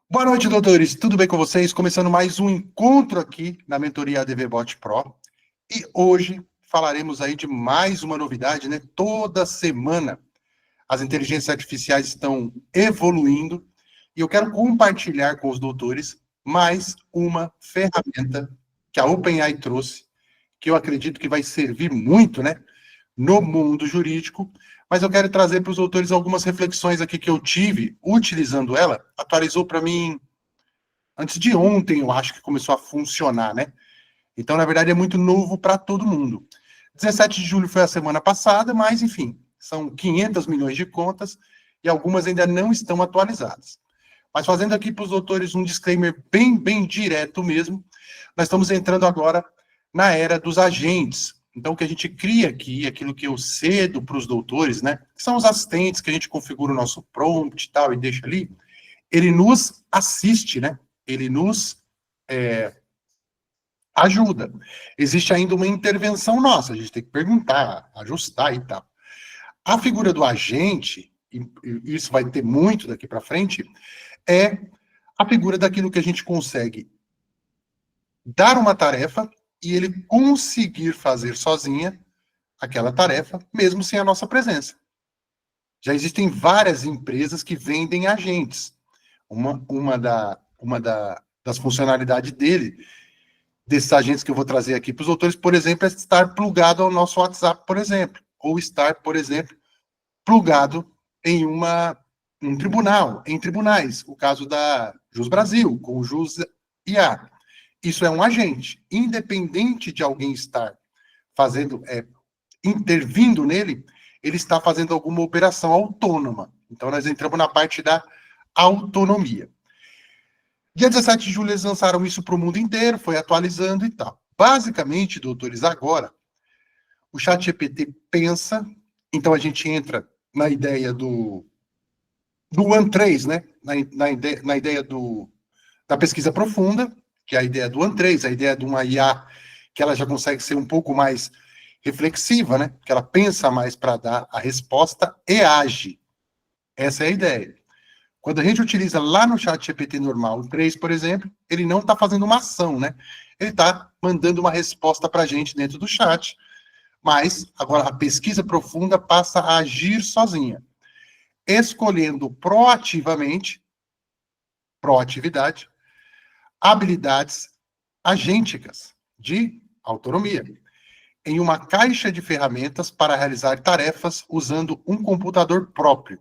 Boa noite, doutores. Tudo bem com vocês? Começando mais um encontro aqui na mentoria ADV Bot Pro. E hoje falaremos aí de mais uma novidade, né? Toda semana as inteligências artificiais estão evoluindo e eu quero compartilhar com os doutores mais uma ferramenta que a OpenAI trouxe, que eu acredito que vai servir muito, né, no mundo jurídico, mas eu quero trazer para os autores algumas reflexões aqui que eu tive utilizando ela. Atualizou para mim antes de ontem, eu acho que começou a funcionar, né? Então, na verdade, é muito novo para todo mundo. 17 de julho foi a semana passada, mas, enfim, são 500 milhões de contas e algumas ainda não estão atualizadas. Mas fazendo aqui para os doutores um disclaimer bem direto mesmo, nós estamos entrando agora na era dos agentes. Então, o que a gente cria aqui, aquilo que eu cedo para os doutores, né, que são os assistentes que a gente configura o nosso prompt e tal, e deixa ali, ele nos assiste, né? Ele nos ajuda. Existe ainda uma intervenção nossa, a gente tem que perguntar, ajustar e tal. A figura do agente, e isso vai ter muito daqui para frente, é a figura daquilo que a gente consegue dar uma tarefa e ele conseguir fazer sozinha aquela tarefa, mesmo sem a nossa presença. Já existem várias empresas que vendem agentes. Das funcionalidades desses agentes que eu vou trazer aqui para os autores, por exemplo, é estar plugado ao nosso WhatsApp, por exemplo, ou estar, por exemplo, plugado em um tribunal, em tribunais, o caso da Jus Brasil, com o Jus IA. Isso é um agente, independente de alguém estar fazendo, intervindo nele, ele está fazendo alguma operação autônoma. Então, nós entramos na parte da autonomia. Dia 17 de julho, eles lançaram isso para o mundo inteiro, foi atualizando e tal. Basicamente, doutores, agora, o ChatGPT pensa, então a gente entra na ideia do One3, né? Na ideia da pesquisa profunda, que é a ideia do One3, a ideia de uma IA que ela já consegue ser um pouco mais reflexiva, né? Que ela pensa mais para dar a resposta e age. Essa é a ideia. Quando a gente utiliza lá no chat GPT normal, o 3, por exemplo, ele não está fazendo uma ação, né? Ele está mandando uma resposta para a gente dentro do chat, mas agora a pesquisa profunda passa a agir sozinha, escolhendo proativamente, proatividade, habilidades agênticas de autonomia, em uma caixa de ferramentas para realizar tarefas usando um computador próprio.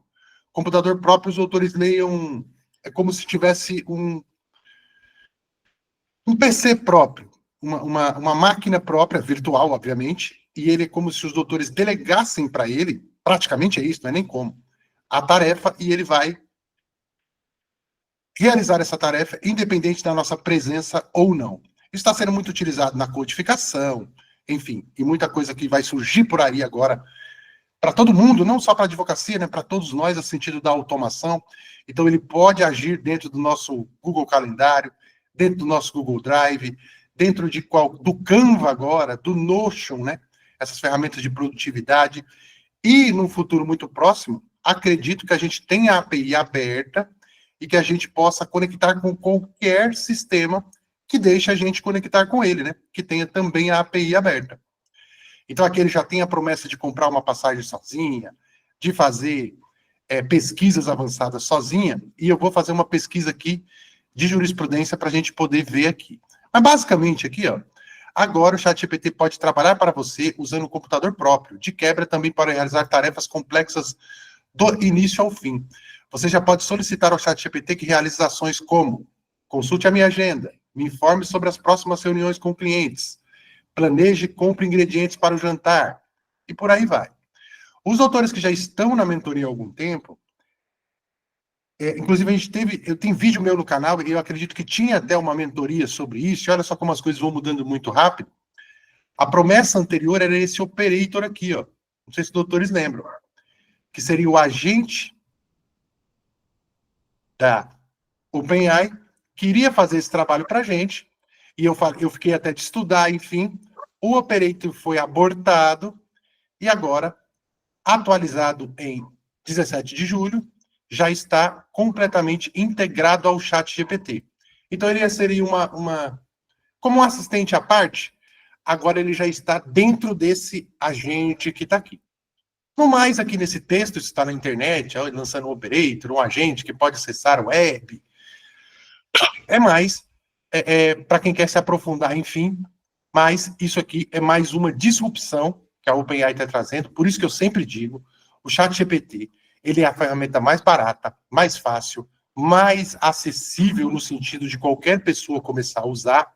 Computador próprio, os autores leiam, é como se tivesse um PC próprio, uma máquina própria, virtual, obviamente, e ele é como se os doutores delegassem para ele, praticamente é isso, não é nem como, a tarefa, e ele vai realizar essa tarefa independente da nossa presença ou não. Isso está sendo muito utilizado na codificação, enfim, e muita coisa que vai surgir por aí agora para todo mundo, não só para a advocacia, né, para todos nós, no sentido da automação. Então, ele pode agir dentro do nosso Google Calendário, dentro do nosso Google Drive, dentro do Canva agora, do Notion, né, essas ferramentas de produtividade. E, num futuro muito próximo, acredito que a gente tenha a API aberta e que a gente possa conectar com qualquer sistema que deixe a gente conectar com ele, né, que tenha também a API aberta. Então, aqui ele já tem a promessa de comprar uma passagem sozinha, de fazer pesquisas avançadas sozinha, e eu vou fazer uma pesquisa aqui de jurisprudência para a gente poder ver aqui. Mas, basicamente, aqui, ó, agora o ChatGPT pode trabalhar para você usando o computador próprio, de quebra também para realizar tarefas complexas do início ao fim. Você já pode solicitar ao ChatGPT que realize ações como: consulte a minha agenda, me informe sobre as próximas reuniões com clientes, planeje e compre ingredientes para o jantar, e por aí vai. Os doutores que já estão na mentoria há algum tempo, inclusive eu tenho vídeo meu no canal, e eu acredito que tinha até uma mentoria sobre isso, e olha só como as coisas vão mudando muito rápido. A promessa anterior era esse operator aqui, ó. Não sei se os doutores lembram, que seria o agente da OpenAI, que iria fazer esse trabalho para a gente, e eu fiquei até de estudar, enfim. O operator foi abortado, e agora, atualizado em 17 de julho, já está completamente integrado ao ChatGPT. Então, ele seria como um assistente à parte, agora ele já está dentro desse agente que está aqui. No mais, aqui nesse texto, isso está na internet, lançando um operator, um agente que pode acessar o web. É mais, para quem quer se aprofundar, enfim, mas isso aqui é mais uma disrupção que a OpenAI está trazendo, por isso que eu sempre digo, o ChatGPT, ele é a ferramenta mais barata, mais fácil, mais acessível no sentido de qualquer pessoa começar a usar,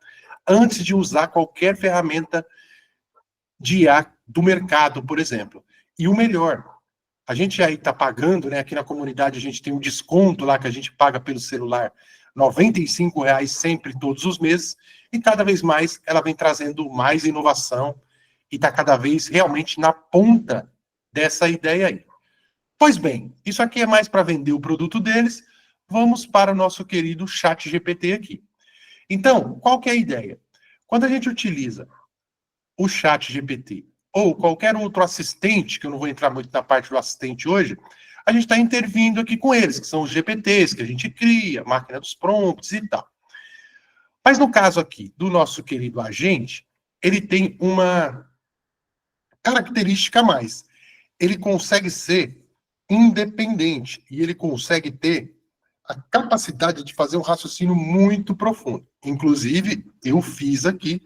antes de usar qualquer ferramenta de IA do mercado, por exemplo. E o melhor, a gente aí está pagando, né? Aqui na comunidade a gente tem um desconto lá que a gente paga pelo celular, R$ 95,00 sempre, todos os meses, e cada vez mais ela vem trazendo mais inovação e está cada vez realmente na ponta dessa ideia aí. Pois bem, isso aqui é mais para vender o produto deles, vamos para o nosso querido ChatGPT aqui. Então, qual que é a ideia? Quando a gente utiliza o ChatGPT ou qualquer outro assistente, que eu não vou entrar muito na parte do assistente hoje, a gente está intervindo aqui com eles, que são os GPTs que a gente cria, máquina dos prompts e tal. Mas no caso aqui do nosso querido agente, ele tem uma característica a mais. Ele consegue ser independente e ele consegue ter a capacidade de fazer um raciocínio muito profundo. Inclusive, eu fiz aqui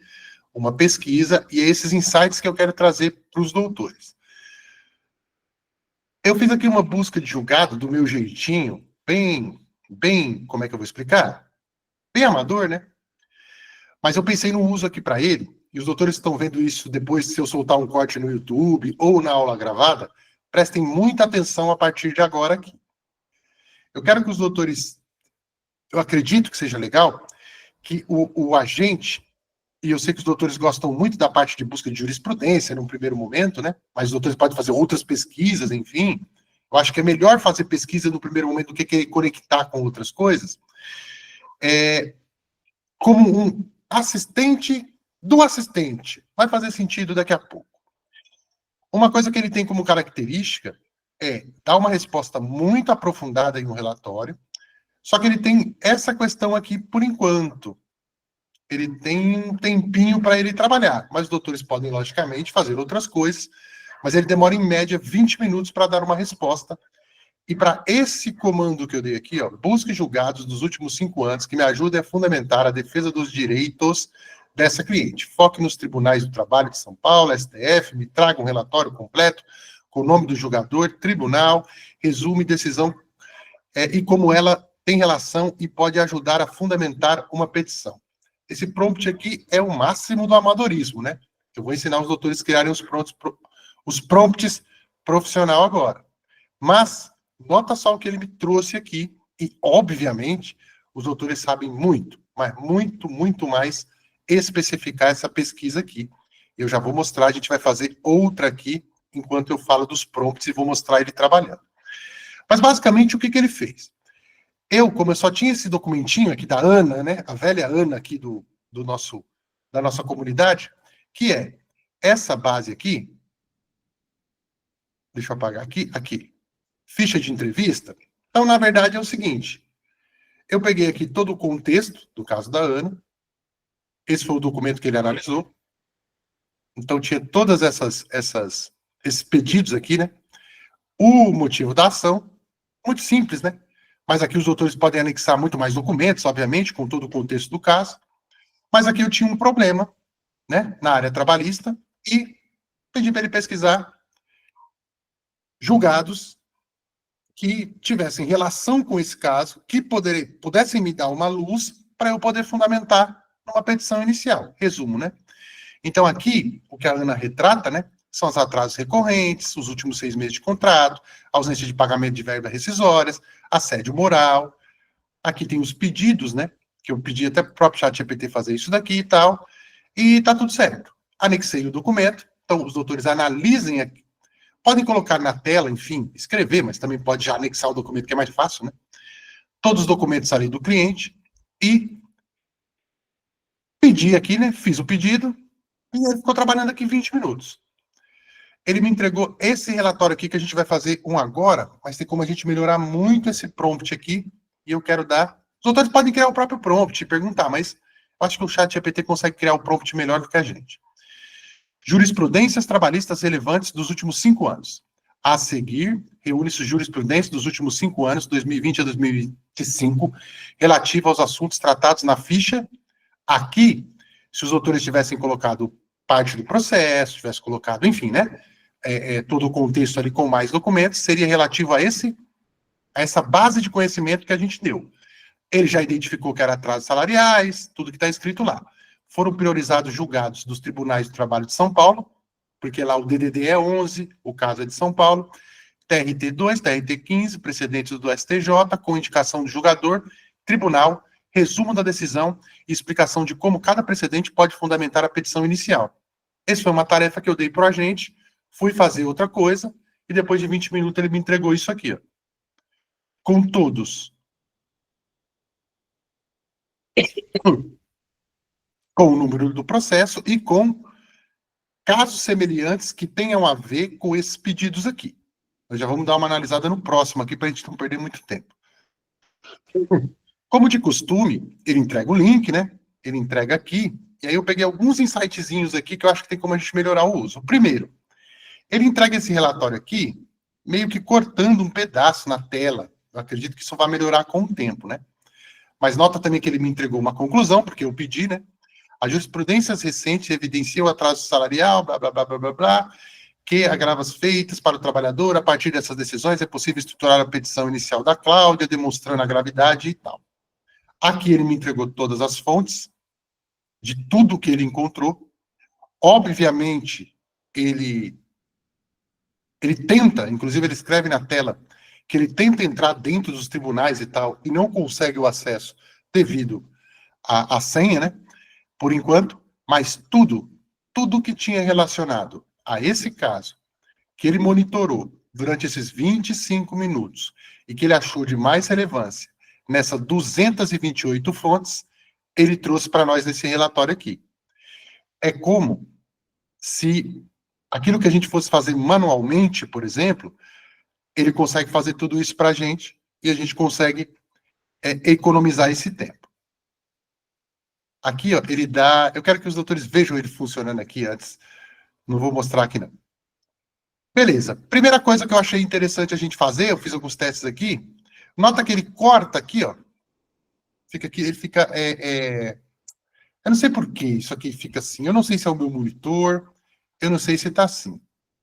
uma pesquisa e é esses insights que eu quero trazer para os doutores. Eu fiz aqui uma busca de julgado do meu jeitinho, bem, como é que eu vou explicar? Bem amador, né? Mas eu pensei no uso aqui para ele, e os doutores estão vendo isso depois, se eu soltar um corte no YouTube ou na aula gravada, prestem muita atenção a partir de agora aqui. Eu quero que os doutores, eu acredito que seja legal, que o agente, e eu sei que os doutores gostam muito da parte de busca de jurisprudência num primeiro momento, né? Mas os doutores podem fazer outras pesquisas, enfim. Eu acho que é melhor fazer pesquisa no primeiro momento do que querer conectar com outras coisas. Como um assistente do assistente. Vai fazer sentido daqui a pouco. Uma coisa que ele tem como característica é dar uma resposta muito aprofundada em um relatório, só que ele tem essa questão aqui por enquanto. Ele tem um tempinho para ele trabalhar, mas os doutores podem, logicamente, fazer outras coisas, mas ele demora, em média, 20 minutos para dar uma resposta. E para esse comando que eu dei aqui, ó, busque julgados dos últimos 5 anos, que me ajude a fundamentar a defesa dos direitos dessa cliente. Foque nos tribunais do trabalho de São Paulo, STF, me traga um relatório completo com o nome do julgador, tribunal, resume decisão e como ela tem relação e pode ajudar a fundamentar uma petição. Esse prompt aqui é o máximo do amadorismo, né? Eu vou ensinar os doutores a criarem os prompts profissional agora. Mas, nota só o que ele me trouxe aqui, e, obviamente, os doutores sabem muito, mas muito mais especificar essa pesquisa aqui. Eu já vou mostrar, a gente vai fazer outra aqui, enquanto eu falo dos prompts, e vou mostrar ele trabalhando. Mas, basicamente, o que ele fez? Como eu só tinha esse documentinho aqui da Ana, né, a velha Ana aqui da nossa comunidade, que é essa base aqui, deixa eu apagar aqui, ficha de entrevista. Então, na verdade, é o seguinte, eu peguei aqui todo o contexto do caso da Ana, esse foi o documento que ele analisou, então tinha todas esses pedidos aqui, né, o motivo da ação, muito simples, né, mas aqui os doutores podem anexar muito mais documentos, obviamente, com todo o contexto do caso. Mas aqui eu tinha um problema, né, na área trabalhista, e pedi para ele pesquisar julgados que tivessem relação com esse caso, que pudessem me dar uma luz para eu poder fundamentar uma petição inicial. Resumo, né? Então aqui, o que a Ana retrata, né, são os atrasos recorrentes, os últimos 6 meses de contrato, ausência de pagamento de verbas rescisórias, assédio moral. Aqui tem os pedidos, né? Que eu pedi até para o próprio ChatGPT fazer isso daqui e tal. E tá tudo certo. Anexei o documento. Então, os doutores analisem aqui. Podem colocar na tela, enfim, escrever, mas também pode já anexar o documento, que é mais fácil, né? Todos os documentos ali do cliente. E pedi aqui, né? Fiz o pedido. E ele ficou trabalhando aqui 20 minutos. Ele me entregou esse relatório aqui, que a gente vai fazer um agora, mas tem como a gente melhorar muito esse prompt aqui, e eu quero dar... Os autores podem criar o próprio prompt e perguntar, mas eu acho que o ChatGPT consegue criar o prompt melhor do que a gente. Jurisprudências trabalhistas relevantes dos últimos 5 anos. A seguir, reúne-se jurisprudência dos últimos 5 anos, 2020 a 2025, relativa aos assuntos tratados na ficha. Aqui, se os autores tivessem colocado parte do processo, tivessem colocado, enfim, né? Todo o contexto ali com mais documentos, seria relativo a essa base de conhecimento que a gente deu. Ele já identificou que era atrasos salariais, tudo que está escrito lá. Foram priorizados julgados dos tribunais do trabalho de São Paulo, porque lá o DDD é 11, o caso é de São Paulo, TRT 2, TRT 15, precedentes do STJ, com indicação do julgador, tribunal, resumo da decisão e explicação de como cada precedente pode fundamentar a petição inicial. Essa foi uma tarefa que eu dei para o agente, fui fazer outra coisa, e depois de 20 minutos ele me entregou isso aqui, ó. Com todos. Com o número do processo e com casos semelhantes que tenham a ver com esses pedidos aqui. Nós já vamos dar uma analisada no próximo aqui, para a gente não perder muito tempo. Como de costume, ele entrega o link, né? Ele entrega aqui, e aí eu peguei alguns insightzinhos aqui que eu acho que tem como a gente melhorar o uso. Primeiro, ele entrega esse relatório aqui, meio que cortando um pedaço na tela. Eu acredito que isso vai melhorar com o tempo, né? Mas nota também que ele me entregou uma conclusão, porque eu pedi, né? A jurisprudência recente evidencia o atraso salarial, blá, blá, blá, blá, blá, blá, que agravas feitas para o trabalhador. A partir dessas decisões, é possível estruturar a petição inicial da Cláudia, demonstrando a gravidade e tal. Aqui ele me entregou todas as fontes de tudo que ele encontrou. Obviamente, ele tenta, inclusive ele escreve na tela, que ele tenta entrar dentro dos tribunais e tal, e não consegue o acesso devido à senha, né? Por enquanto, mas tudo que tinha relacionado a esse caso, que ele monitorou durante esses 25 minutos, e que ele achou de mais relevância, nessas 228 fontes, ele trouxe para nós nesse relatório aqui. É como se aquilo que a gente fosse fazer manualmente, por exemplo, ele consegue fazer tudo isso para a gente, e a gente consegue economizar esse tempo. Aqui, ó, ele dá... Eu quero que os doutores vejam ele funcionando aqui antes. Não vou mostrar aqui, não. Beleza. Primeira coisa que eu achei interessante a gente fazer, eu fiz alguns testes aqui. Nota que ele corta aqui, ó. Fica aqui, ele fica... Eu não sei por que isso aqui fica assim. Eu não sei se é o meu monitor. Eu não sei se tá assim.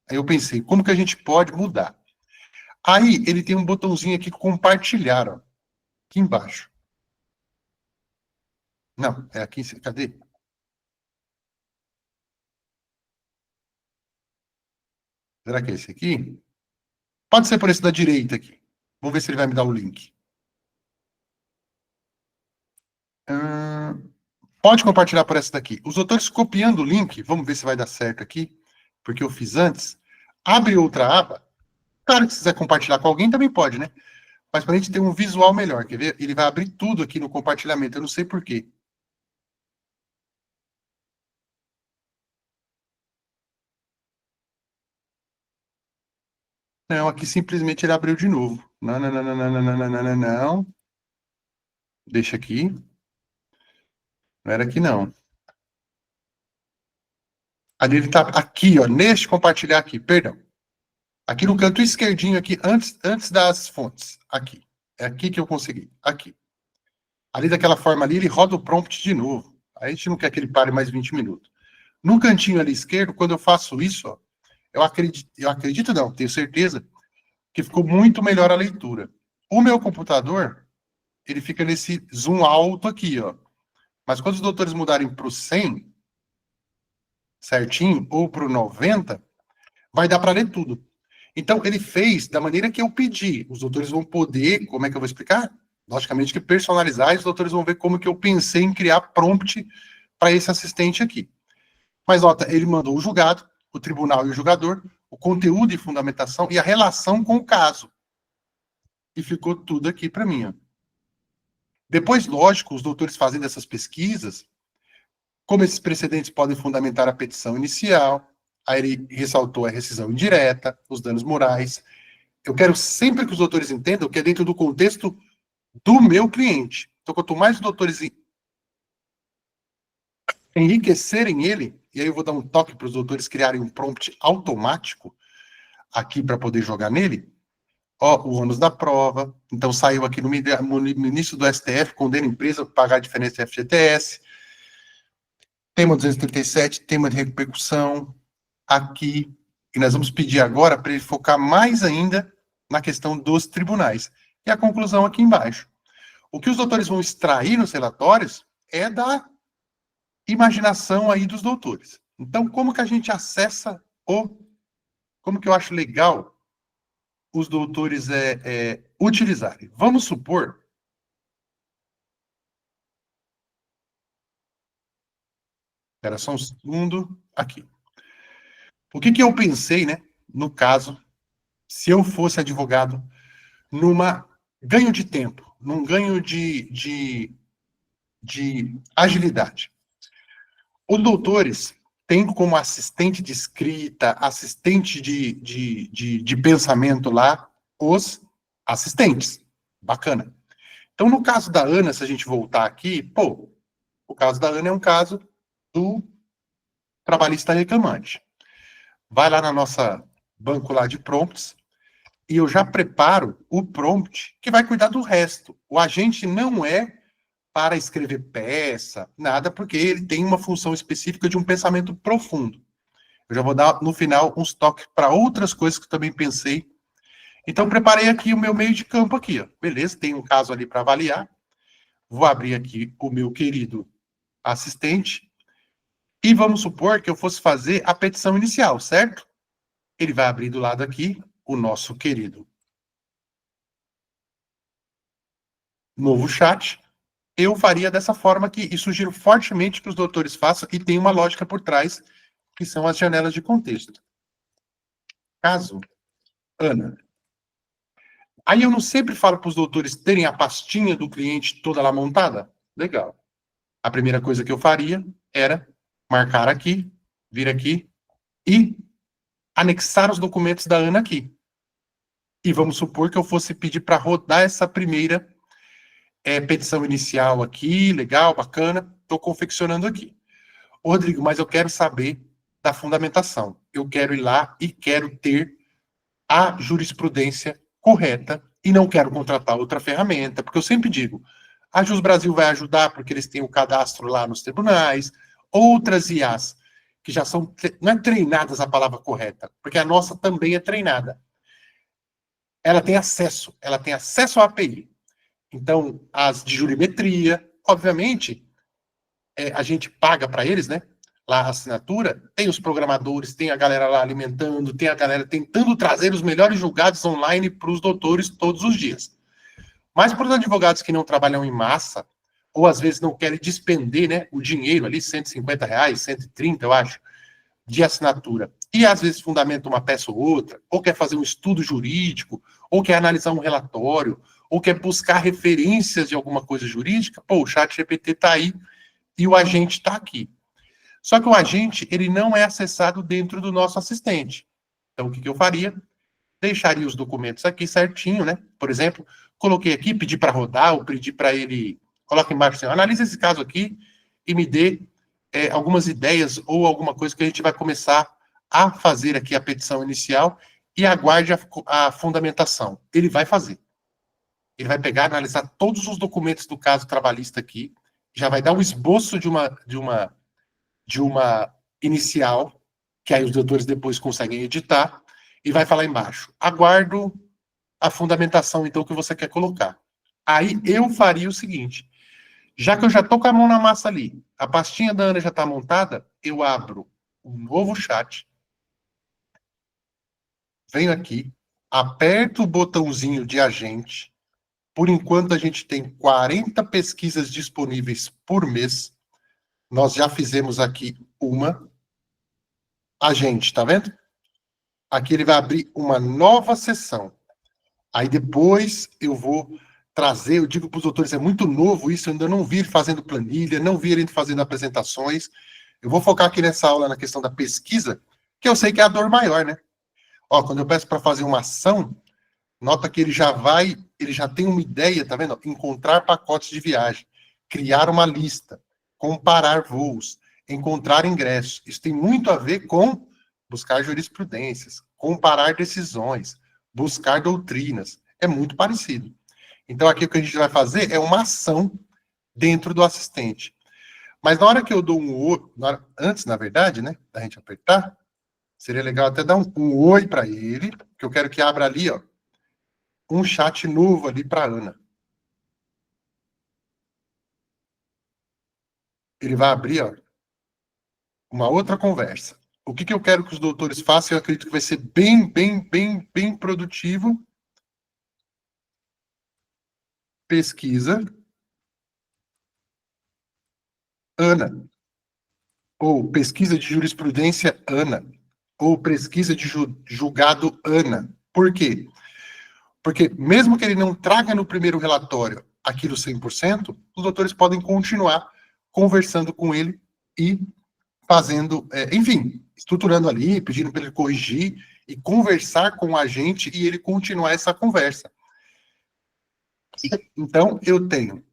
Aí eu pensei, como que a gente pode mudar? Aí ele tem um botãozinho aqui, compartilhar, ó. Aqui embaixo. Não, é aqui. Cadê? Será que é esse aqui? Pode ser por esse da direita aqui. Vamos ver se ele vai me dar o link. Pode compartilhar por essa daqui. Os autores copiando o link, vamos ver se vai dar certo aqui, porque eu fiz antes. Abre outra aba. Claro que se quiser compartilhar com alguém também pode, né? Mas para a gente ter um visual melhor, quer ver? Ele vai abrir tudo aqui no compartilhamento, eu não sei por quê. Não, aqui simplesmente ele abriu de novo. Não, não, não, não, não, não, não, não, não, não. Deixa aqui. Não era aqui, não. Ali ele tá aqui, ó, neste compartilhar aqui, perdão. Aqui no canto esquerdinho aqui, antes das fontes. Aqui. É aqui que eu consegui. Aqui. Ali daquela forma ali, ele roda o prompt de novo. Aí a gente não quer que ele pare mais 20 minutos. No cantinho ali esquerdo, quando eu faço isso, ó, eu acredito não, tenho certeza que ficou muito melhor a leitura. O meu computador, ele fica nesse zoom alto aqui, ó. Mas quando os doutores mudarem para o 100, certinho, ou para o 90, vai dar para ler tudo. Então, ele fez da maneira que eu pedi. Os doutores vão poder, como é que eu vou explicar? Logicamente que personalizar, e os doutores vão ver como que eu pensei em criar prompt para esse assistente aqui. Mas nota, ele mandou o julgado, o tribunal e o julgador, o conteúdo e fundamentação e a relação com o caso. E ficou tudo aqui para mim. Ó. Depois, lógico, os doutores fazendo essas pesquisas, como esses precedentes podem fundamentar a petição inicial, Aí ele ressaltou a rescisão indireta, os danos morais. Eu quero sempre que os doutores entendam que é dentro do contexto do meu cliente. Então, quanto mais os doutores enriquecerem ele, e aí eu vou dar um toque para os doutores criarem um prompt automático aqui para poder jogar nele. Ó, o ônus da prova. Então, saiu aqui no ministro do STF, condena a empresa por pagar a diferença do FGTS. Tema 237, tema de repercussão, aqui. E nós vamos pedir agora para ele focar mais ainda na questão dos tribunais. E a conclusão aqui embaixo. O que os doutores vão extrair nos relatórios é da imaginação aí dos doutores. Então, como que a gente acessa como que eu acho legal os doutores utilizarem? Vamos supor... Espera só um segundo. Aqui. O que que eu pensei, né? No caso, se eu fosse advogado, numa ganho de tempo, num ganho de agilidade. Os doutores têm como assistente de escrita, assistente de pensamento lá, os assistentes. Bacana. Então, no caso da Ana, se a gente voltar aqui, o caso da Ana é um caso do trabalhista reclamante. Vai lá na nossa banco lá de prompts, e eu já preparo o prompt que vai cuidar do resto. O agente não é para escrever peça, nada, porque ele tem uma função específica de um pensamento profundo. Eu já vou dar, no final, uns toques para outras coisas que eu também pensei. Então, preparei aqui o meu meio de campo aqui. Ó. Beleza, tem um caso ali para avaliar. Vou abrir aqui o meu querido assistente. E vamos supor que eu fosse fazer a petição inicial, certo? Ele vai abrir do lado aqui o nosso querido novo chat. Eu faria dessa forma aqui, e sugiro fortemente que os doutores façam, e tem uma lógica por trás, que são as janelas de contexto. Caso, Ana. Aí eu não sempre falo para os doutores terem a pastinha do cliente toda lá montada? Legal. A primeira coisa que eu faria era marcar aqui, vir aqui e anexar os documentos da Ana aqui. E vamos supor que eu fosse pedir para rodar essa primeira petição inicial aqui, legal, bacana, estou confeccionando aqui. Ô, Rodrigo, mas eu quero saber da fundamentação. Eu quero ir lá e quero ter a jurisprudência correta e não quero contratar outra ferramenta, porque eu sempre digo, a Jus Brasil vai ajudar porque eles têm o cadastro lá nos tribunais, outras IAs que já são, não é treinadas a palavra correta, porque a nossa também é treinada. Ela tem acesso à API. Então, as de jurimetria, obviamente, a gente paga para eles, né? Lá a assinatura, tem os programadores, tem a galera lá alimentando, tem a galera tentando trazer os melhores julgados online para os doutores todos os dias. Mas para os advogados que não trabalham em massa, ou às vezes não querem despender, né, o dinheiro ali, R$ 150, 130, eu acho, de assinatura, e às vezes fundamenta uma peça ou outra, ou quer fazer um estudo jurídico, ou quer analisar um relatório, ou quer buscar referências de alguma coisa jurídica, o ChatGPT está aí e o agente está aqui. Só que o agente, ele não é acessado dentro do nosso assistente. Então, o que eu faria? Deixaria os documentos aqui certinho, né? Por exemplo, coloquei aqui, pedi para rodar, ou pedi para ele... Coloca embaixo assim, analisa esse caso aqui e me dê algumas ideias ou alguma coisa que a gente vai começar a fazer aqui a petição inicial e aguarde a fundamentação. Ele vai fazer. Ele vai pegar, analisar todos os documentos do caso trabalhista aqui, já vai dar um esboço de uma inicial, que aí os doutores depois conseguem editar, e vai falar embaixo, aguardo a fundamentação, então, que você quer colocar. Aí eu faria o seguinte, já que eu já estou com a mão na massa ali, a pastinha da Ana já está montada, eu abro um novo chat, venho aqui, aperto o botãozinho de agente, por enquanto a gente tem 40 pesquisas disponíveis por mês, nós já fizemos aqui uma, agente, tá vendo? Aqui ele vai abrir uma nova sessão. Aí depois eu vou trazer, eu digo para os doutores, é muito novo isso, eu ainda não vi ele fazendo planilha, não vi ele fazendo apresentações. Eu vou focar aqui nessa aula na questão da pesquisa, que eu sei que é a dor maior, né? Ó, quando eu peço para fazer uma ação, nota que ele já tem uma ideia, tá vendo? Encontrar pacotes de viagem, criar uma lista, comparar voos, encontrar ingressos. Isso tem muito a ver com buscar jurisprudências, comparar decisões, buscar doutrinas. É muito parecido. Então, aqui o que a gente vai fazer é uma ação dentro do assistente. Mas na hora que eu dou antes, na verdade, né, da gente apertar, seria legal até dar um oi para ele, que eu quero que abra ali, ó, um chat novo ali para Ana. Ele vai abrir, ó, uma outra conversa. O que, que eu quero que os doutores façam? Eu acredito que vai ser bem produtivo. Pesquisa Ana, ou pesquisa de jurisprudência Ana, ou pesquisa de julgado Ana. Por quê? Porque mesmo que ele não traga no primeiro relatório aquilo 100%, os doutores podem continuar conversando com ele e fazendo, enfim, estruturando ali, pedindo para ele corrigir e conversar com a gente e ele continuar essa conversa. Então, eu tenho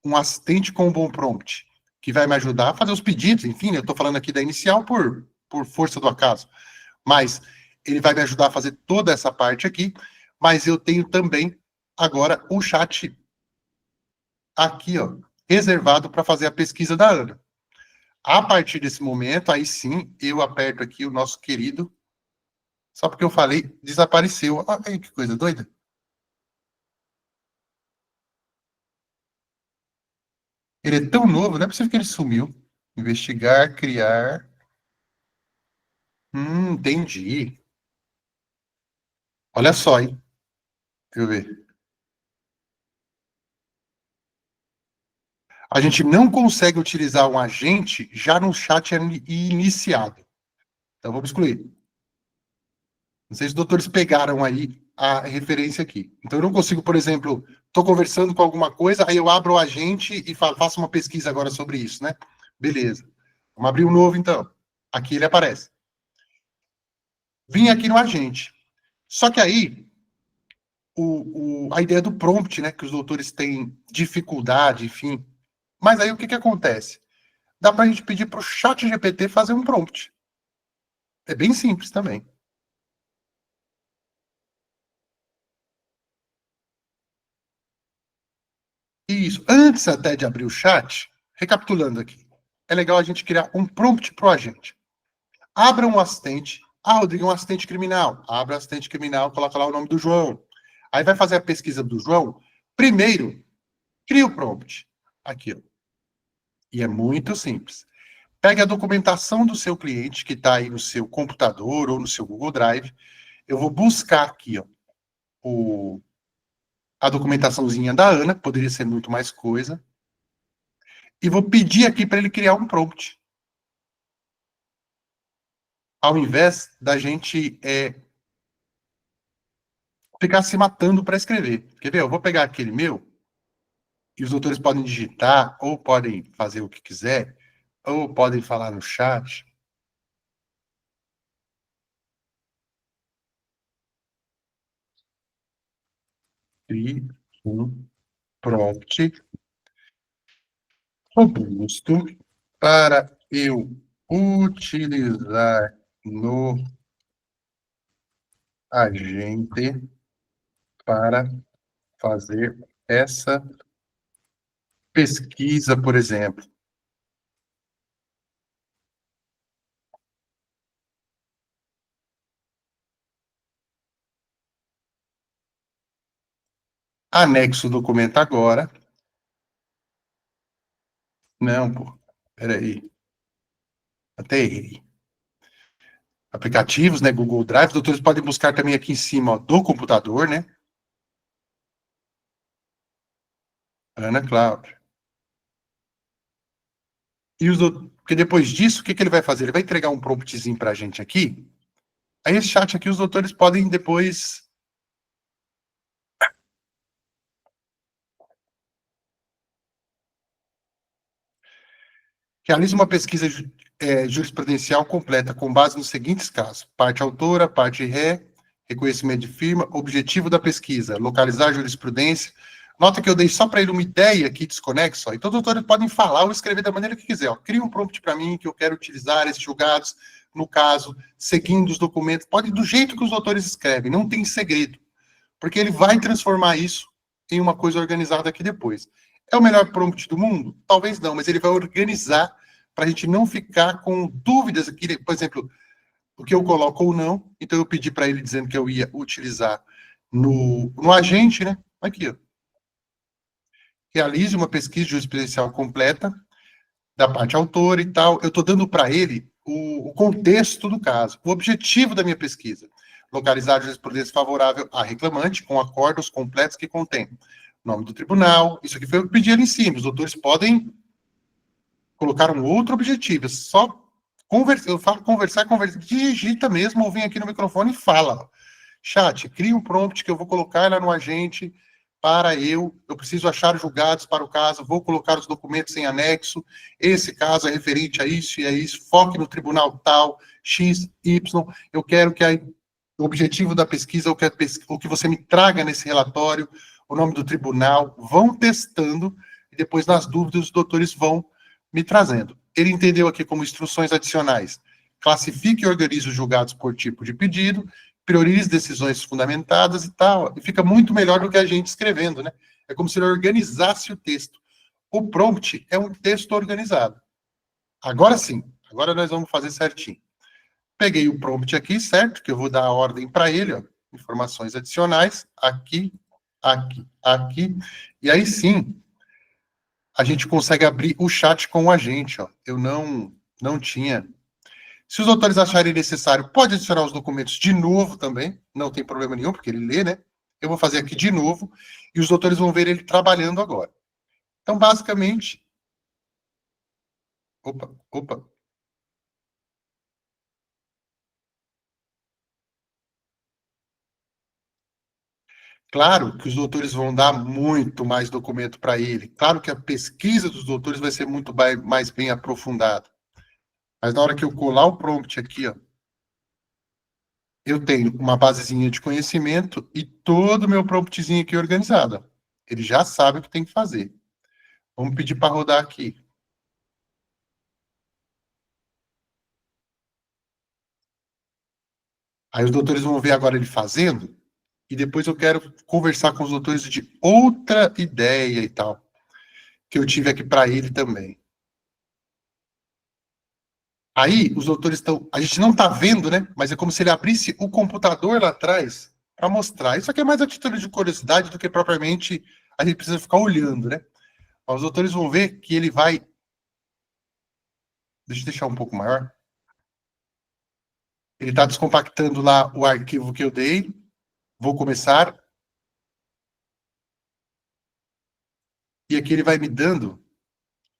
um assistente com um bom prompt, que vai me ajudar a fazer os pedidos, enfim, eu estou falando aqui da inicial por força do acaso, mas ele vai me ajudar a fazer toda essa parte aqui, mas eu tenho também agora o chat aqui, ó, reservado para fazer a pesquisa da Ana. A partir desse momento, aí sim, eu aperto aqui o nosso querido, só porque eu falei, desapareceu. Olha que coisa doida. Ele é tão novo, não é possível que ele sumiu. Investigar, criar. Entendi. Olha só, hein? Deixa eu ver. A gente não consegue utilizar um agente já no chat iniciado. Então, vamos excluir. Não sei se os doutores pegaram aí a referência aqui. Então, eu não consigo, por exemplo, estou conversando com alguma coisa, aí eu abro o agente e faço uma pesquisa agora sobre isso, né? Beleza. Vamos abrir um novo, então. Aqui ele aparece. Vim aqui no agente. Só que aí, a ideia do prompt, né? Que os doutores têm dificuldade, enfim. Mas aí o que, que acontece? Dá para a gente pedir para o chat GPT fazer um prompt. É bem simples também. Isso. Antes até de abrir o chat, recapitulando aqui, é legal a gente criar um prompt para o agente. Abra um assistente. Ah, Rodrigo, um assistente criminal. Abra assistente criminal, coloca lá o nome do João. Aí vai fazer a pesquisa do João. Primeiro, cria o prompt. Aqui, ó. E é muito simples. Pegue a documentação do seu cliente, que está aí no seu computador ou no seu Google Drive. Eu vou buscar aqui, ó, a documentaçãozinha da Ana, poderia ser muito mais coisa. E vou pedir aqui para ele criar um prompt. Ao invés da gente ficar se matando para escrever. Quer ver? Eu vou pegar aquele meu, e os doutores podem digitar, ou podem fazer o que quiser, ou podem falar no chat. Crie um prompt robusto para eu utilizar no agente para fazer essa pesquisa, por exemplo. Anexo o documento agora. Não, pô. Peraí. Até errei. Aplicativos, né? Google Drive. Os doutores podem buscar também aqui em cima, ó, do computador, né? Ana Cláudia. Porque depois disso, o que, que ele vai fazer? Ele vai entregar um promptzinho para a gente aqui. Aí esse chat aqui, os doutores podem depois. Realize uma pesquisa jurisprudencial completa com base nos seguintes casos: parte autora, parte ré, reconhecimento de firma, objetivo da pesquisa, localizar a jurisprudência. Nota que eu dei só para ele uma ideia aqui desconexa, então os autores podem falar ou escrever da maneira que quiser. Ó. Cria um prompt para mim que eu quero utilizar esses julgados, no caso, seguindo os documentos. Pode do jeito que os autores escrevem, não tem segredo, porque ele vai transformar isso em uma coisa organizada aqui depois. É o melhor prompt do mundo? Talvez não, mas ele vai organizar para a gente não ficar com dúvidas aqui, por exemplo, o que eu coloco ou não. Então eu pedi para ele dizendo que eu ia utilizar no agente, né? Aqui, ó. Realize uma pesquisa jurisprudencial completa da parte autora e tal. Eu estou dando para ele o contexto do caso, o objetivo da minha pesquisa. Localizar a jurisprudência favorável à reclamante com acordos completos que contém nome do tribunal. Isso aqui foi o que eu pedi ali em cima. Os doutores podem colocar um outro objetivo. É só conversar. Eu falo conversar, digita mesmo, ou vem aqui no microfone e fala. Chat, cria um prompt que eu vou colocar lá no agente para eu preciso achar julgados para o caso, vou colocar os documentos em anexo, esse caso é referente a isso e a isso, foque no tribunal tal, X, Y, eu quero que o objetivo da pesquisa, o que você me traga nesse relatório, o nome do tribunal, vão testando, e depois, nas dúvidas, os doutores vão me trazendo. Ele entendeu aqui como instruções adicionais. Classifique e organize os julgados por tipo de pedido, priorize decisões fundamentadas e tal, e fica muito melhor do que a gente escrevendo, né? É como se ele organizasse o texto. O prompt é um texto organizado. Agora sim, agora nós vamos fazer certinho. Peguei o prompt aqui, certo? Que eu vou dar a ordem para ele, ó. Informações adicionais, aqui, aqui, aqui. E aí sim, a gente consegue abrir o chat com o agente, ó. Eu não tinha. Se os autores acharem necessário, pode adicionar os documentos de novo também, não tem problema nenhum, porque ele lê, né? Eu vou fazer aqui de novo, e os doutores vão ver ele trabalhando agora. Então, basicamente... Opa. Claro que os doutores vão dar muito mais documento para ele. Claro que a pesquisa dos doutores vai ser muito mais bem aprofundada. Mas na hora que eu colar o prompt aqui, ó, eu tenho uma basezinha de conhecimento e todo o meu promptzinho aqui organizado. Ele já sabe o que tem que fazer. Vamos pedir para rodar aqui. Aí os doutores vão ver agora ele fazendo, e depois eu quero conversar com os doutores de outra ideia e tal, que eu tive aqui para ele também. Aí os doutores estão... A gente não está vendo, né? Mas é como se ele abrisse o computador lá atrás para mostrar. Isso aqui é mais a título de curiosidade do que propriamente a gente precisa ficar olhando, né? Mas os doutores vão ver que ele vai... Deixa eu deixar um pouco maior. Ele está descompactando lá o arquivo que eu dei. Vou começar. E aqui ele vai me dando,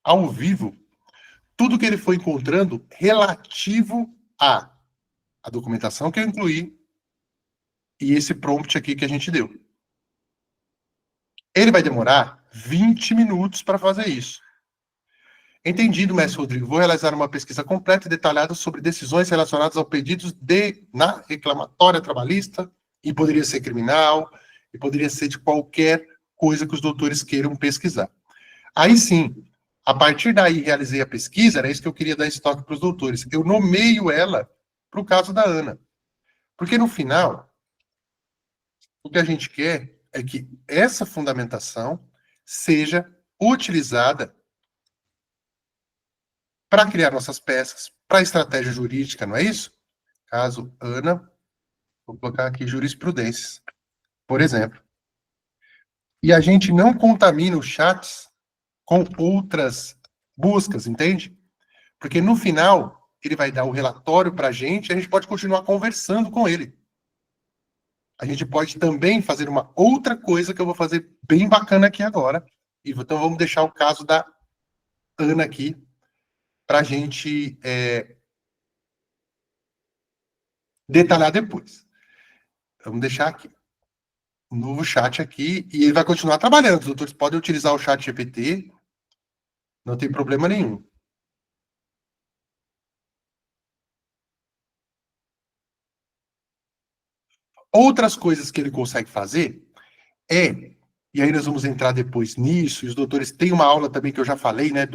ao vivo, tudo que ele foi encontrando relativo a documentação que eu incluí e esse prompt aqui que a gente deu. Ele vai demorar 20 minutos para fazer isso. Entendido, mestre Rodrigo. Vou realizar uma pesquisa completa e detalhada sobre decisões relacionadas ao pedido na reclamatória trabalhista, e poderia ser criminal, e poderia ser de qualquer coisa que os doutores queiram pesquisar. Aí sim, a partir daí realizei a pesquisa, era isso que eu queria dar estoque para os doutores. Eu nomeio ela para o caso da Ana. Porque no final, o que a gente quer é que essa fundamentação seja utilizada para criar nossas peças, para estratégia jurídica, não é isso? Caso Ana, vou colocar aqui jurisprudências, por exemplo. E a gente não contamina os chats com outras buscas, entende? Porque no final, ele vai dar o relatório para e a gente pode continuar conversando com ele. A gente pode também fazer uma outra coisa que eu vou fazer bem bacana aqui agora. Então vamos deixar o caso da Ana aqui para a gente detalhar depois. Vamos deixar aqui. Um novo chat aqui e ele vai continuar trabalhando. Os doutores podem utilizar o chat GPT, não tem problema nenhum. Outras coisas que ele consegue fazer e aí nós vamos entrar depois nisso, e os doutores têm uma aula também que eu já falei, né,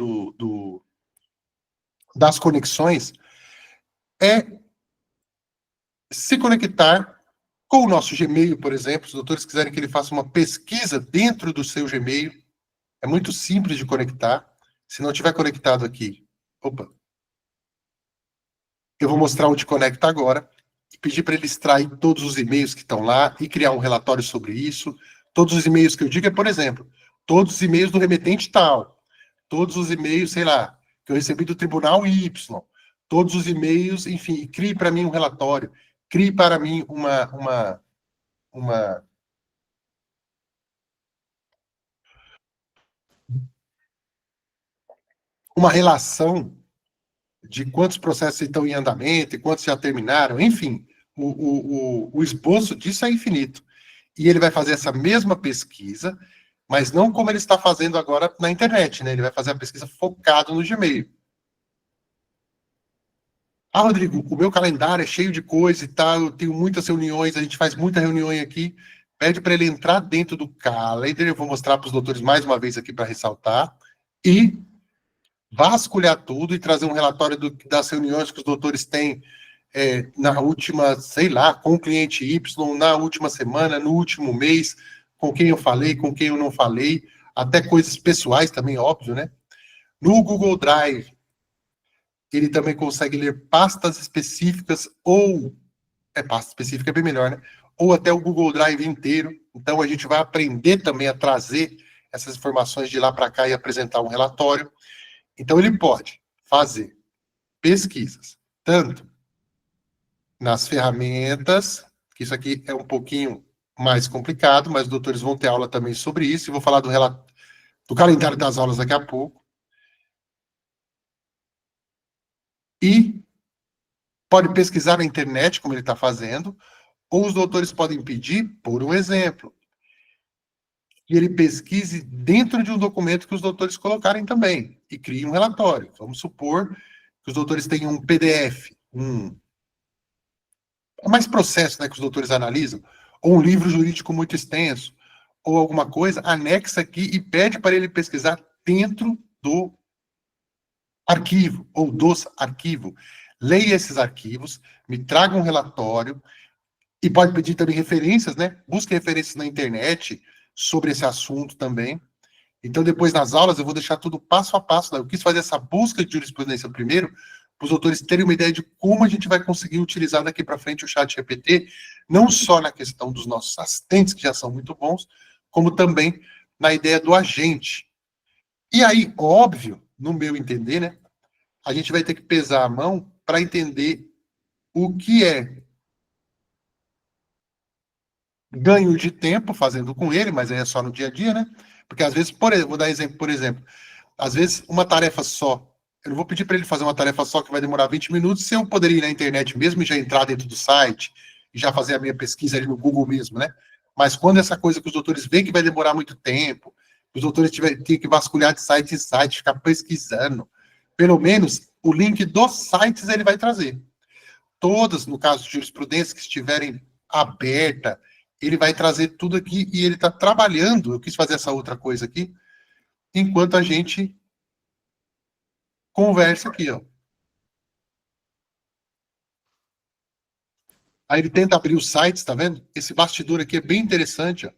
das conexões, é se conectar com o nosso Gmail, por exemplo. Se os doutores quiserem que ele faça uma pesquisa dentro do seu Gmail, é muito simples de conectar. Se não tiver conectado aqui, eu vou mostrar onde conecta agora e pedir para ele extrair todos os e-mails que estão lá e criar um relatório sobre isso. Todos os e-mails que eu digo por exemplo, todos os e-mails do remetente tal, todos os e-mails, sei lá, que eu recebi do tribunal Y, todos os e-mails, enfim, crie para mim um relatório, crie para mim uma relação de quantos processos estão em andamento e quantos já terminaram, enfim, o esboço disso é infinito. E ele vai fazer essa mesma pesquisa, mas não como ele está fazendo agora na internet, né? Ele vai fazer a pesquisa focado no Gmail. Ah, Rodrigo, o meu calendário é cheio de coisa e tal, eu tenho muitas reuniões, a gente faz muita reunião aqui. Pede para ele entrar dentro do Calendar, eu vou mostrar para os doutores mais uma vez aqui para ressaltar, e vasculhar tudo e trazer um relatório das reuniões que os doutores têm na última, sei lá, com o cliente Y, na última semana, no último mês, com quem eu falei, com quem eu não falei, até coisas pessoais também, óbvio, né? No Google Drive, ele também consegue ler pastas específicas pasta específica é bem melhor, né? Ou até o Google Drive inteiro. Então, a gente vai aprender também a trazer essas informações de lá para cá e apresentar um relatório. Então, ele pode fazer pesquisas, tanto nas ferramentas, que isso aqui é um pouquinho mais complicado, mas os doutores vão ter aula também sobre isso, e vou falar do calendário das aulas daqui a pouco. E pode pesquisar na internet, como ele está fazendo, ou os doutores podem pedir, por um exemplo, que ele pesquise dentro de um documento que os doutores colocarem também, e crie um relatório. Vamos supor que os doutores tenham um PDF, é mais processo, né, que os doutores analisam, ou um livro jurídico muito extenso, ou alguma coisa, anexa aqui e pede para ele pesquisar dentro do arquivo, ou dos arquivos. Leia esses arquivos, me traga um relatório, e pode pedir também referências, né? Busque referências na internet sobre esse assunto também. Então, depois nas aulas, eu vou deixar tudo passo a passo. Né? Eu quis fazer essa busca de jurisprudência primeiro, para os doutores terem uma ideia de como a gente vai conseguir utilizar daqui para frente o chat GPT, não só na questão dos nossos assistentes, que já são muito bons, como também na ideia do agente. E aí, óbvio, no meu entender, né, a gente vai ter que pesar a mão para entender o que é ganho de tempo fazendo com ele, mas aí é só no dia a dia, né? Porque às vezes, vou dar exemplo, por exemplo, às vezes uma tarefa só, eu não vou pedir para ele fazer uma tarefa só que vai demorar 20 minutos, se eu poderia ir na internet mesmo e já entrar dentro do site e já fazer a minha pesquisa ali no Google mesmo, né? Mas quando essa coisa que os doutores veem que vai demorar muito tempo, os doutores têm que vasculhar de site em site, ficar pesquisando, pelo menos o link dos sites ele vai trazer. Todas, no caso de jurisprudência, que estiverem aberta, ele vai trazer tudo aqui e ele está trabalhando. Eu quis fazer essa outra coisa aqui, enquanto a gente conversa aqui, ó. Aí ele tenta abrir os sites, tá vendo? Esse bastidor aqui é bem interessante, ó.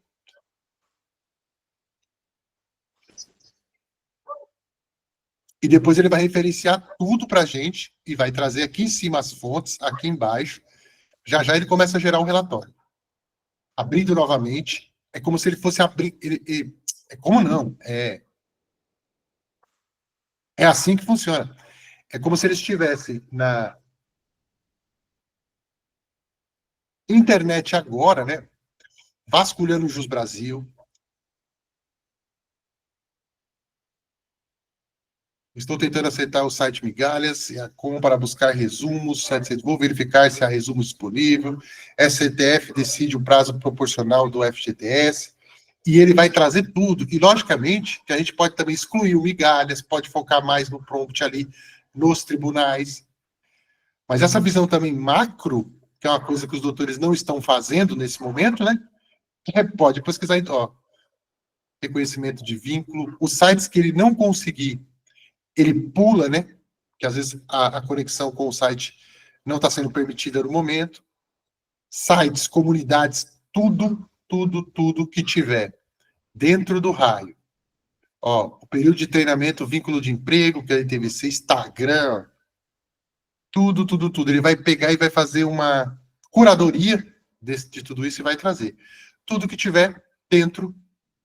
E depois ele vai referenciar tudo para a gente e vai trazer aqui em cima as fontes, aqui embaixo. Já já ele começa a gerar um relatório. Abrindo novamente, é como se ele fosse abrir. É como não? É assim que funciona. É como se ele estivesse na internet agora, né? Vasculhando o Jus Brasil. Estou tentando aceitar o site Migalhas, como para buscar resumos, vou verificar se há resumo disponível. STF decide o prazo proporcional do FGTS, e ele vai trazer tudo. E, logicamente, que a gente pode também excluir o Migalhas, pode focar mais no prompt ali, nos tribunais. Mas essa visão também macro, que é uma coisa que os doutores não estão fazendo nesse momento, né? Pode pesquisar, então, ó, reconhecimento de vínculo, os sites que ele não conseguir, ele pula, né? Que às vezes a conexão com o site não está sendo permitida no momento. Sites, comunidades, tudo que tiver dentro do raio. Ó, o período de treinamento, vínculo de emprego, que é a NTVC, Instagram, tudo. Ele vai pegar e vai fazer uma curadoria de tudo isso e vai trazer. Tudo que tiver dentro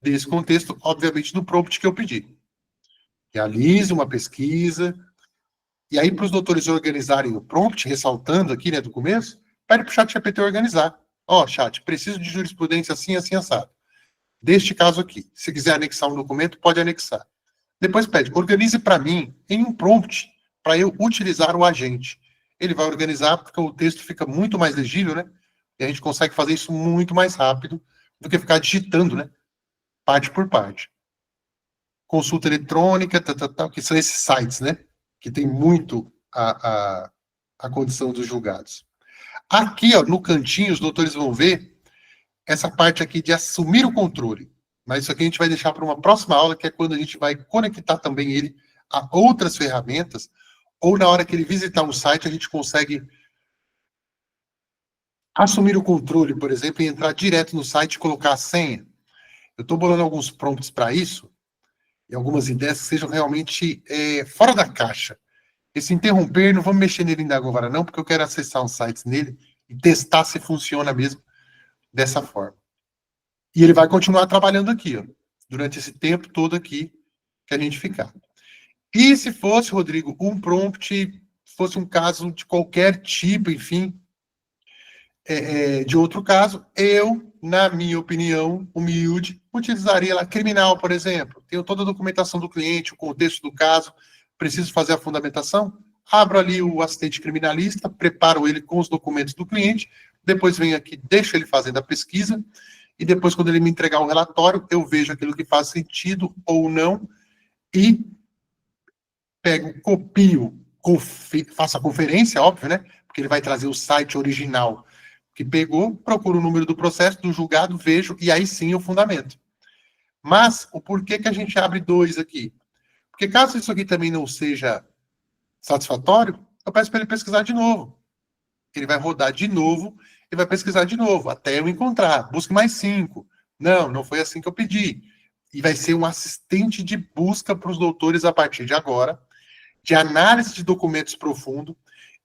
desse contexto, obviamente, do prompt que eu pedi. Realize uma pesquisa, e aí para os doutores organizarem o prompt, ressaltando aqui, né, do começo, pede para o chat GPT organizar. Ó, chat, preciso de jurisprudência assim, assim, assado. Deste caso aqui. Se quiser anexar um documento, pode anexar. Depois pede, organize para mim em um prompt para eu utilizar o agente. Ele vai organizar porque o texto fica muito mais legível, né? E a gente consegue fazer isso muito mais rápido do que ficar digitando, né? Parte por parte. Consulta eletrônica, que são esses sites, né? Que tem muito a condição dos julgados. Aqui, ó, no cantinho, os doutores vão ver essa parte aqui de assumir o controle. Mas isso aqui a gente vai deixar para uma próxima aula, que é quando a gente vai conectar também ele a outras ferramentas, ou na hora que ele visitar um site, a gente consegue assumir o controle, por exemplo, e entrar direto no site e colocar a senha. Eu estou bolando alguns prompts para isso, e algumas ideias que sejam realmente fora da caixa. Esse interromper, não vamos mexer nele ainda agora não, porque eu quero acessar uns sites nele e testar se funciona mesmo dessa forma. E ele vai continuar trabalhando aqui, ó, durante esse tempo todo aqui que a gente ficar. E se fosse, Rodrigo, um prompt, fosse um caso de qualquer tipo, enfim, de outro caso, eu, na minha opinião, humilde, utilizaria lá criminal, por exemplo. Tenho toda a documentação do cliente, o contexto do caso, preciso fazer a fundamentação, abro ali o assistente criminalista, preparo ele com os documentos do cliente, depois venho aqui, deixo ele fazendo a pesquisa, e depois, quando ele me entregar o relatório, eu vejo aquilo que faz sentido ou não, e pego, copio, faço a conferência, óbvio, né? Porque ele vai trazer o site original que pegou, procuro o número do processo, do julgado, vejo, e aí sim eu fundamento. Mas, o porquê que a gente abre dois aqui? Porque caso isso aqui também não seja satisfatório, eu peço para ele pesquisar de novo. Ele vai rodar de novo e vai pesquisar de novo, até eu encontrar. Busque mais 5. Não foi assim que eu pedi. E vai ser um assistente de busca para os doutores a partir de agora, de análise de documentos profundo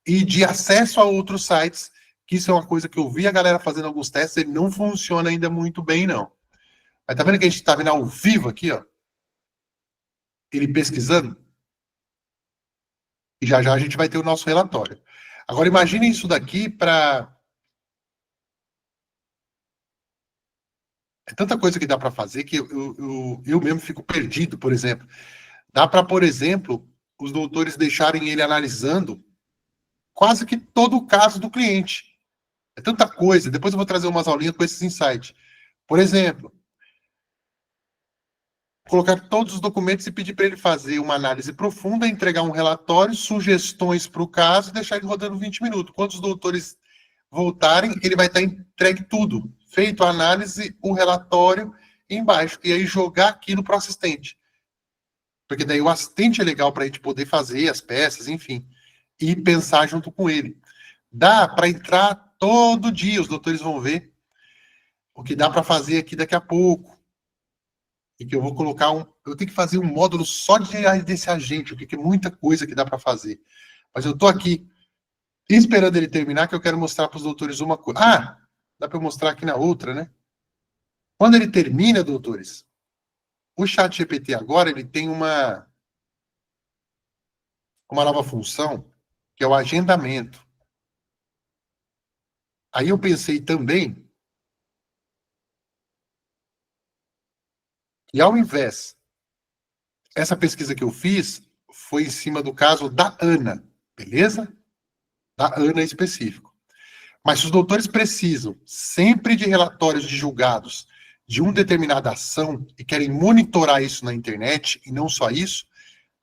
e de acesso a outros sites, que isso é uma coisa que eu vi a galera fazendo alguns testes, ele não funciona ainda muito bem, não. Mas tá vendo que a gente está vendo ao vivo aqui, ó? Ele pesquisando? E já a gente vai ter o nosso relatório. Agora, imagine isso daqui para... É tanta coisa que dá para fazer que eu mesmo fico perdido, por exemplo. Dá para, por exemplo, os doutores deixarem ele analisando quase que todo o caso do cliente. É tanta coisa. Depois eu vou trazer umas aulinhas com esses insights. Por exemplo, colocar todos os documentos e pedir para ele fazer uma análise profunda, entregar um relatório, sugestões para o caso e deixar ele rodando 20 minutos. Quando os doutores voltarem, ele vai estar entregue tudo. Feito a análise, o relatório embaixo. E aí jogar aquilo para o assistente. Porque daí o assistente é legal para a gente poder fazer as peças, enfim, e pensar junto com ele. Dá para entrar todo dia, os doutores vão ver o que dá para fazer aqui daqui a pouco. E que eu vou colocar eu tenho que fazer um módulo só desse agente, porque é muita coisa que dá para fazer. Mas eu estou aqui esperando ele terminar, que eu quero mostrar para os doutores uma coisa. Ah, dá para eu mostrar aqui na outra, né? Quando ele termina, doutores, o chat GPT agora, ele tem uma nova função, que é o agendamento. Aí eu pensei também, e ao invés, essa pesquisa que eu fiz foi em cima do caso da Ana, beleza? Da Ana específico. Mas se os doutores precisam sempre de relatórios de julgados de uma determinada ação e querem monitorar isso na internet, e não só isso,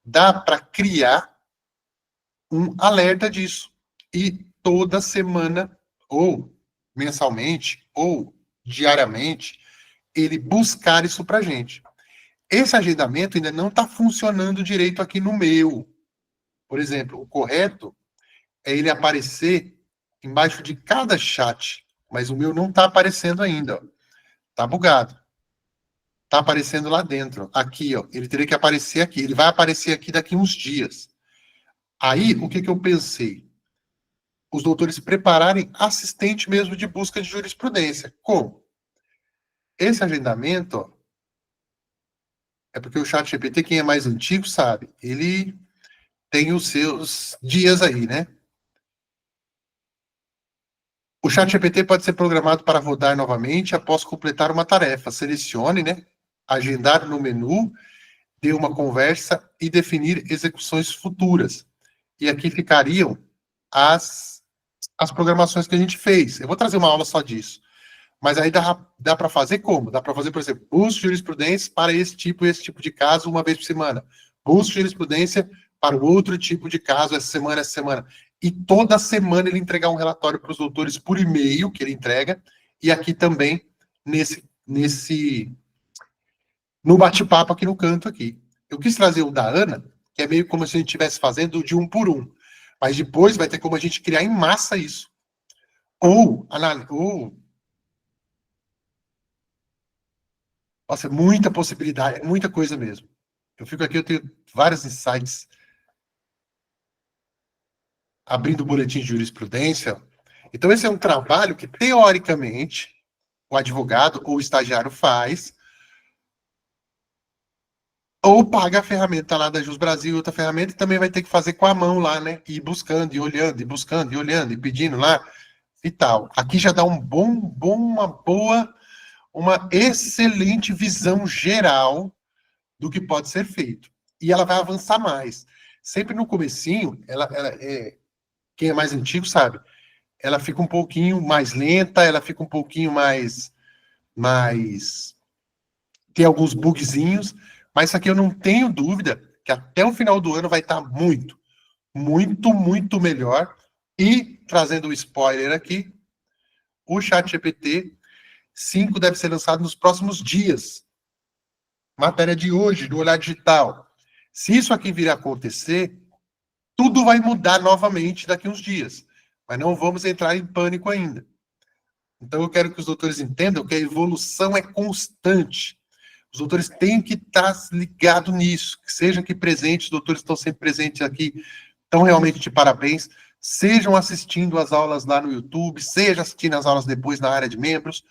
dá para criar um alerta disso. E toda semana ou mensalmente, ou diariamente, ele buscar isso para a gente. Esse agendamento ainda não está funcionando direito aqui no meu. Por exemplo, o correto é ele aparecer embaixo de cada chat, mas o meu não está aparecendo ainda. Está bugado. Está aparecendo lá dentro. Aqui, ó. Ele teria que aparecer aqui. Ele vai aparecer aqui daqui uns dias. Aí, o que eu pensei? Os doutores prepararem assistente mesmo de busca de jurisprudência. Como? Esse agendamento, ó, é porque o ChatGPT, quem é mais antigo sabe, ele tem os seus dias aí, né? O ChatGPT pode ser programado para rodar novamente após completar uma tarefa. Selecione, né? Agendar no menu, dê uma conversa e definir execuções futuras. E aqui ficariam as programações que a gente fez. Eu vou trazer uma aula só disso. Mas aí dá para fazer como? Dá para fazer, por exemplo, busca jurisprudência para esse tipo de caso uma vez por semana. Busca jurisprudência para o outro tipo de caso essa semana. E toda semana ele entregar um relatório para os doutores por e-mail, que ele entrega, e aqui também no bate-papo aqui no canto aqui. Eu quis trazer o da Ana, que é meio como se a gente estivesse fazendo de um por um. Mas depois vai ter como a gente criar em massa isso. Nossa, é muita possibilidade, é muita coisa mesmo. Eu fico aqui, eu tenho vários insights abrindo o boletim de jurisprudência. Então, esse é um trabalho que, teoricamente, o advogado ou o estagiário faz, ou paga a ferramenta lá da Jus Brasil, outra ferramenta, e também vai ter que fazer com a mão lá, né? E ir buscando, e olhando, e buscando, e olhando, e pedindo lá, e tal. Aqui já dá uma excelente visão geral do que pode ser feito. E ela vai avançar mais. Sempre no comecinho, quem é mais antigo sabe, ela fica um pouquinho mais lenta, ela fica um pouquinho mais tem alguns bugzinhos, mas isso aqui eu não tenho dúvida que até o final do ano vai estar muito melhor. E, trazendo um spoiler aqui, o ChatGPT 5 deve ser lançado nos próximos dias. Matéria de hoje, do Olhar Digital. Se isso aqui vir a acontecer, tudo vai mudar novamente daqui uns dias. Mas não vamos entrar em pânico ainda. Então, eu quero que os doutores entendam que a evolução é constante. Os doutores têm que estar ligados nisso, que sejam aqui presentes, os doutores estão sempre presentes aqui, estão realmente de parabéns, sejam assistindo as aulas lá no YouTube, sejam assistindo as aulas depois na área de membros,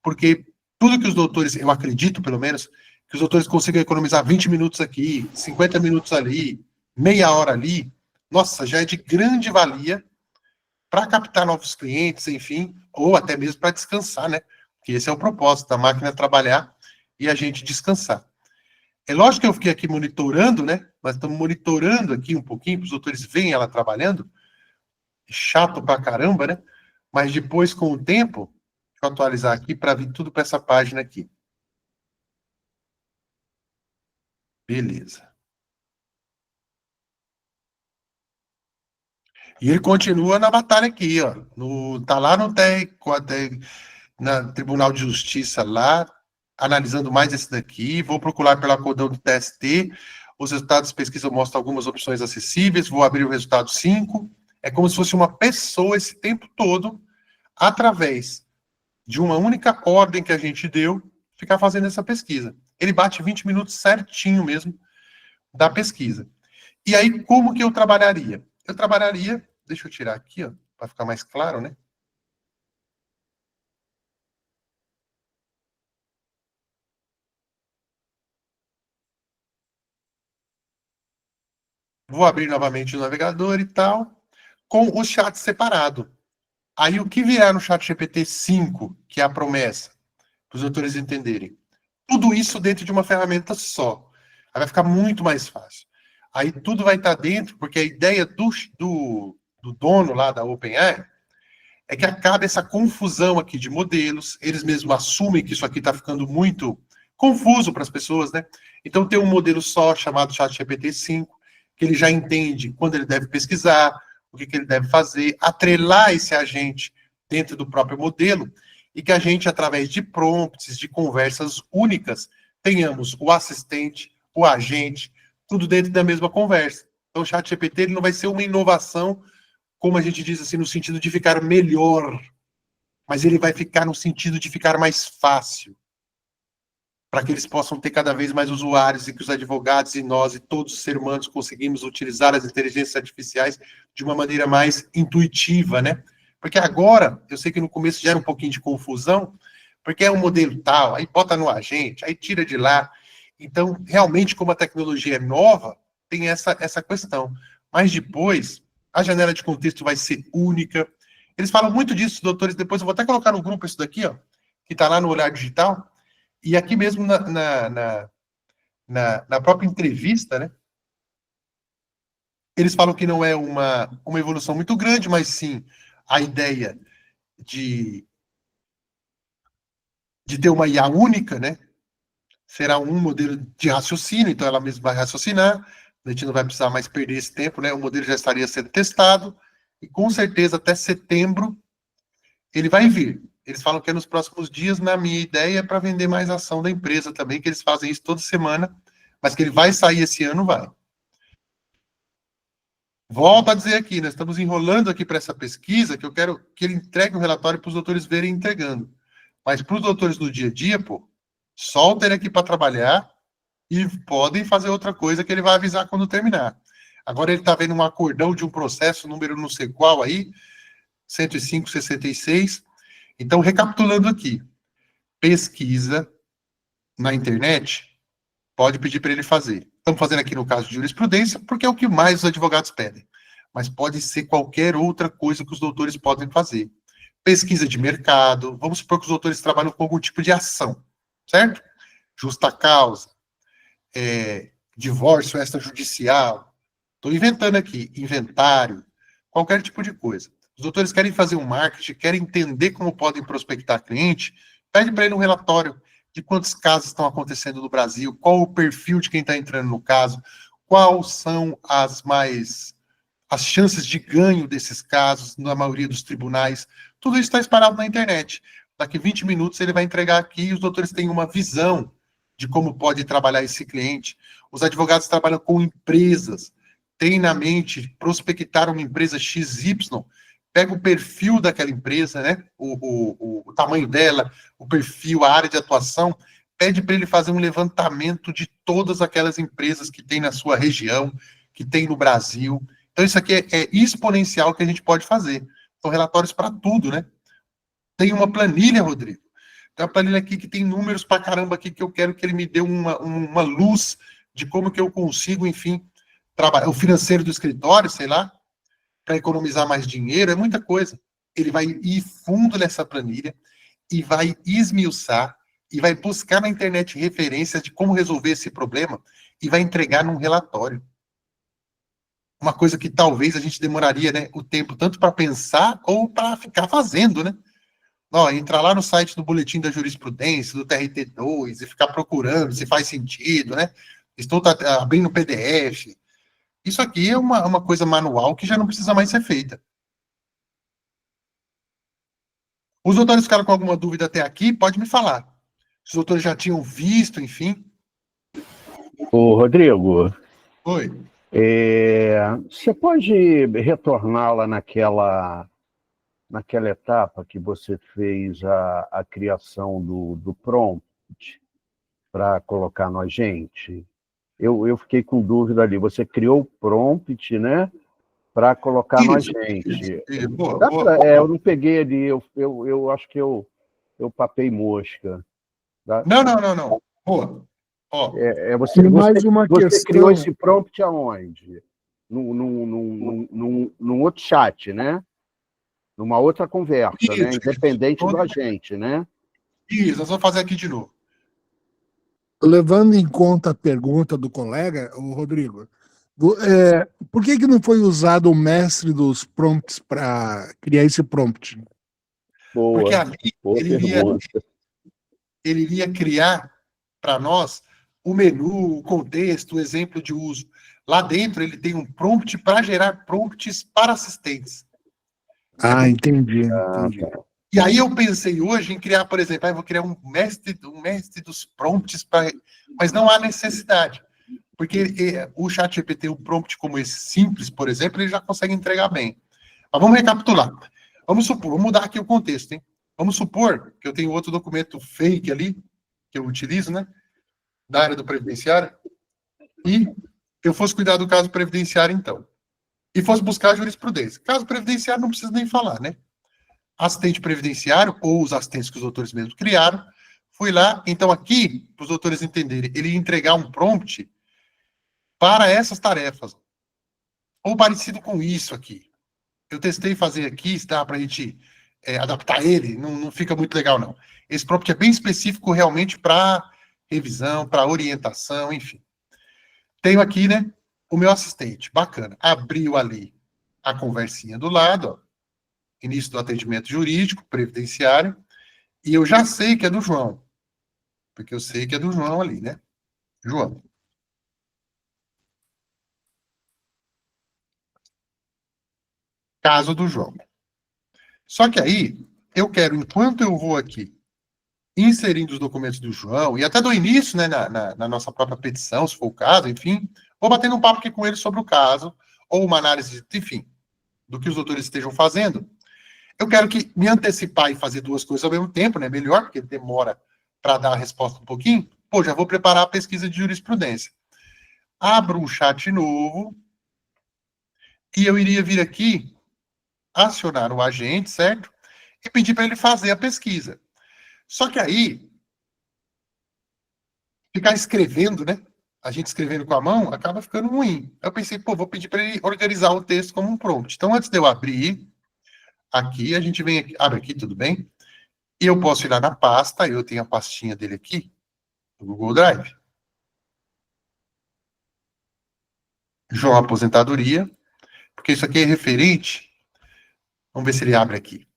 porque tudo que os doutores, eu acredito pelo menos, que os doutores consigam economizar 20 minutos aqui, 50 minutos ali, meia hora ali, nossa, já é de grande valia para captar novos clientes, enfim, ou até mesmo para descansar, né? Que esse é o propósito da máquina trabalhar e a gente descansar. É lógico que eu fiquei aqui monitorando, né? Nós estamos monitorando aqui um pouquinho, para os doutores verem ela trabalhando. Chato pra caramba, né? Mas depois, com o tempo, deixa eu atualizar aqui para vir tudo para essa página aqui. Beleza. E ele continua na batalha aqui, ó. Tá lá no na Tribunal de Justiça lá, analisando mais esse daqui. Vou procurar pelo acordão do TST. Os resultados de pesquisa mostram algumas opções acessíveis. Vou abrir o resultado 5. É como se fosse uma pessoa esse tempo todo, através de uma única ordem que a gente deu, ficar fazendo essa pesquisa. Ele bate 20 minutos certinho mesmo da pesquisa. E aí, como que eu trabalharia? Eu trabalharia, deixa eu tirar aqui, ó, para ficar mais claro, né? Vou abrir novamente o navegador e tal, com o chat separado. Aí, o que vier no chat GPT 5, que é a promessa, para os doutores entenderem, tudo isso dentro de uma ferramenta só. Aí vai ficar muito mais fácil. Aí tudo vai estar dentro, porque a ideia do dono lá da OpenAI é que acabe essa confusão aqui de modelos, eles mesmos assumem que isso aqui está ficando muito confuso para as pessoas, né? Então tem um modelo só chamado ChatGPT 5, que ele já entende quando ele deve pesquisar, o que ele deve fazer, atrelar esse agente dentro do próprio modelo, e que a gente, através de prompts, de conversas únicas, tenhamos o assistente, o agente, tudo dentro da mesma conversa. Então, o ChatGPT ele não vai ser uma inovação, como a gente diz assim, no sentido de ficar melhor, mas ele vai ficar no sentido de ficar mais fácil, para que eles possam ter cada vez mais usuários e que os advogados e nós e todos os seres humanos conseguimos utilizar as inteligências artificiais de uma maneira mais intuitiva, né? Porque agora, eu sei que no começo gera um pouquinho de confusão, porque é um modelo tal, aí bota no agente, aí tira de lá. Então, realmente, como a tecnologia é nova, tem essa questão. Mas depois, a janela de contexto vai ser única. Eles falam muito disso, doutores, depois eu vou até colocar no grupo isso daqui, ó, que está lá no Olhar Digital, e aqui mesmo na própria entrevista, né, eles falam que não é uma evolução muito grande, mas sim a ideia de ter uma IA única, né, será um modelo de raciocínio, então ela mesma vai raciocinar, a gente não vai precisar mais perder esse tempo, né, o modelo já estaria sendo testado, e com certeza até setembro ele vai vir. Eles falam que é nos próximos dias, na minha ideia, é para vender mais ação da empresa também, que eles fazem isso toda semana, mas que ele vai sair esse ano, vai. Volto a dizer aqui, nós estamos enrolando aqui para essa pesquisa, que eu quero que ele entregue o relatório para os doutores verem entregando. Mas para os doutores no dia a dia, pô, solta ele aqui para trabalhar e podem fazer outra coisa que ele vai avisar quando terminar. Agora ele está vendo um acordão de um processo, número não sei qual aí, 105/66. Então, recapitulando aqui, pesquisa na internet, pode pedir para ele fazer. Estamos fazendo aqui no caso de jurisprudência, porque é o que mais os advogados pedem. Mas pode ser qualquer outra coisa que os doutores podem fazer. Pesquisa de mercado, vamos supor que os doutores trabalham com algum tipo de ação, certo? Justa causa, divórcio extrajudicial, estou inventando aqui, inventário, qualquer tipo de coisa. Os doutores querem fazer um marketing, querem entender como podem prospectar cliente, pede para ele um relatório de quantos casos estão acontecendo no Brasil, qual o perfil de quem está entrando no caso, quais são as chances de ganho desses casos na maioria dos tribunais. Tudo isso está espalhado na internet. Daqui 20 minutos ele vai entregar aqui e os doutores têm uma visão de como pode trabalhar esse cliente. Os advogados trabalham com empresas, têm na mente prospectar uma empresa XY, pega o perfil daquela empresa, né? O tamanho dela, o perfil, a área de atuação, pede para ele fazer um levantamento de todas aquelas empresas que tem na sua região, que tem no Brasil. Então, isso aqui é exponencial que a gente pode fazer. São relatórios para tudo, né? Tem uma planilha, Rodrigo. Tem uma planilha aqui que tem números para caramba aqui que eu quero que ele me dê uma luz de como que eu consigo, enfim, trabalhar. O financeiro do escritório, sei lá, para economizar mais dinheiro, é muita coisa. Ele vai ir fundo nessa planilha e vai esmiuçar e vai buscar na internet referências de como resolver esse problema e vai entregar num relatório. Uma coisa que talvez a gente demoraria, né, o tempo tanto para pensar ou para ficar fazendo, né? Ó, entrar lá no site do Boletim da Jurisprudência, do TRT2, e ficar procurando se faz sentido, né? Estou abrindo PDF. Isso aqui é uma coisa manual que já não precisa mais ser feita. Os doutores ficaram com alguma dúvida até aqui? Pode me falar. Os doutores já tinham visto, enfim. Ô, Rodrigo. Oi. Você pode retornar lá naquela etapa que você fez a criação do prompt para colocar no agente? Eu fiquei com dúvida ali. Você criou o prompt, né? Para colocar no agente. Eu não peguei ali, eu acho que eu papei mosca. Tá? Não. Boa. Você criou esse prompt aonde? Num outro chat, né? Numa outra conversa, isso, né? Independente do agente, né? Isso, nós vamos fazer aqui de novo. Levando em conta a pergunta do colega, o Rodrigo, por que não foi usado o mestre dos prompts para criar esse prompt? Porque ali ele iria criar para nós o menu, o contexto, o exemplo de uso. Lá dentro ele tem um prompt para gerar prompts para assistentes. Ah, entendi, Ah, entendi. tá. E aí eu pensei hoje em criar, por exemplo, vou criar um mestre dos prompts, mas não há necessidade. Porque o ChatGPT, um prompt como esse simples, por exemplo, ele já consegue entregar bem. Mas vamos recapitular. Vamos supor, vamos mudar aqui o contexto, hein? Vamos supor que eu tenho outro documento fake ali, que eu utilizo, né? Da área do previdenciário, e eu fosse cuidar do caso previdenciário, então. E fosse buscar a jurisprudência. Caso previdenciário, não precisa nem falar, né? Assistente previdenciário, ou os assistentes que os autores mesmos criaram, fui lá. Então, aqui, para os autores entenderem, ele ia entregar um prompt para essas tarefas, ou parecido com isso aqui. Eu testei fazer aqui, está para a gente adaptar ele, não fica muito legal, não. Esse prompt é bem específico realmente para revisão, para orientação, enfim. Tenho aqui, né, o meu assistente, bacana. Abriu ali a conversinha do lado, ó, início do atendimento jurídico, previdenciário, e eu já sei que é do João, porque eu sei que é do João ali, né? João. Caso do João. Só que aí, eu quero, enquanto eu vou aqui inserindo os documentos do João, e até do início, né, na nossa própria petição, se for o caso, enfim, vou batendo um papo aqui com ele sobre o caso, ou uma análise, enfim, do que os doutores estejam fazendo. Eu quero que me antecipar e fazer duas coisas ao mesmo tempo, né? Melhor, porque demora para dar a resposta um pouquinho. Pô, já vou preparar a pesquisa de jurisprudência. Abro um chat novo e eu iria vir aqui, acionar o agente, certo? E pedir para ele fazer a pesquisa. Só que aí, ficar escrevendo, né? A gente escrevendo com a mão, acaba ficando ruim. Eu pensei, pô, vou pedir para ele organizar o texto como um prompt. Então, antes de eu abrir, aqui, a gente vem aqui, abre aqui, tudo bem? E eu posso ir lá na pasta, eu tenho a pastinha dele aqui, no Google Drive. João Aposentadoria, porque isso aqui é referente. Vamos ver se ele abre aqui.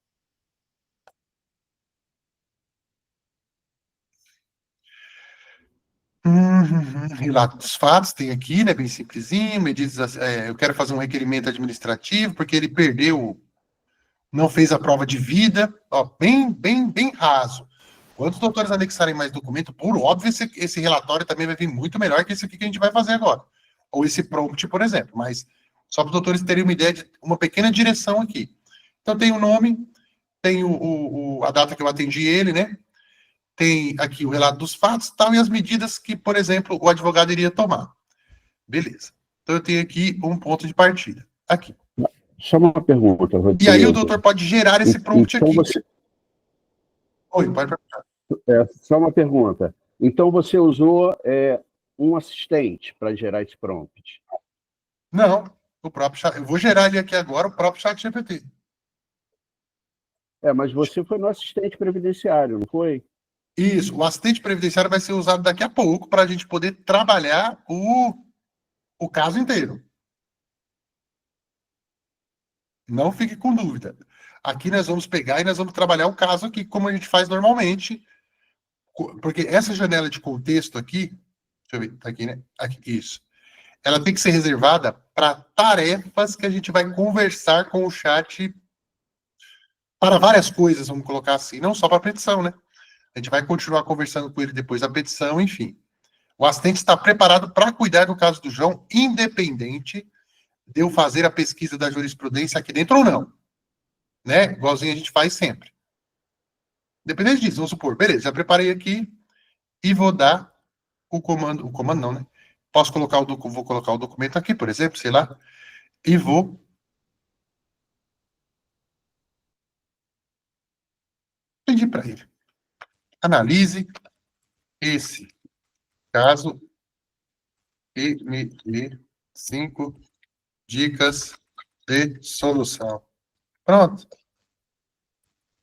Relato dos fatos, tem aqui, né? Bem simplesinho. Medidas, eu quero fazer um requerimento administrativo, porque ele perdeu, não fez a prova de vida. Ó, bem raso. Quando os doutores anexarem mais documento, por óbvio, esse relatório também vai vir muito melhor que esse aqui que a gente vai fazer agora. Ou esse prompt, por exemplo. Mas só para os doutores terem uma ideia de uma pequena direção aqui. Então, tem o nome, tem a data que eu atendi ele, né? Tem aqui o relato dos fatos tal, e as medidas que, por exemplo, o advogado iria tomar. Beleza. Então, eu tenho aqui um ponto de partida. Aqui. Só uma pergunta, E aí o Rodrigo. doutor pode gerar esse prompt Então aqui. você, Oi, pode perguntar. só uma pergunta. Então você usou um assistente para gerar esse prompt? Não, o próprio chat. Eu vou gerar ele aqui agora, o próprio chat GPT. Mas você foi no assistente previdenciário, não foi? Isso, o assistente previdenciário vai ser usado daqui a pouco para a gente poder trabalhar o caso inteiro. Não fique com dúvida. Aqui nós vamos pegar e nós vamos trabalhar o caso aqui, como a gente faz normalmente, porque essa janela de contexto aqui, deixa eu ver, tá aqui, né? Aqui, isso. Ela tem que ser reservada para tarefas que a gente vai conversar com o chat para várias coisas, vamos colocar assim, não só para petição, né? A gente vai continuar conversando com ele depois da petição, enfim. O assistente está preparado para cuidar do caso do João, independente de eu fazer a pesquisa da jurisprudência aqui dentro ou não. Né? Igualzinho a gente faz sempre. Independente disso, vamos supor, beleza, já preparei aqui e vou dar o comando não, né? Posso colocar vou colocar o documento aqui, por exemplo, sei lá, e vou pedir para ele. Analise esse caso e me dê 5 dicas de solução. Pronto.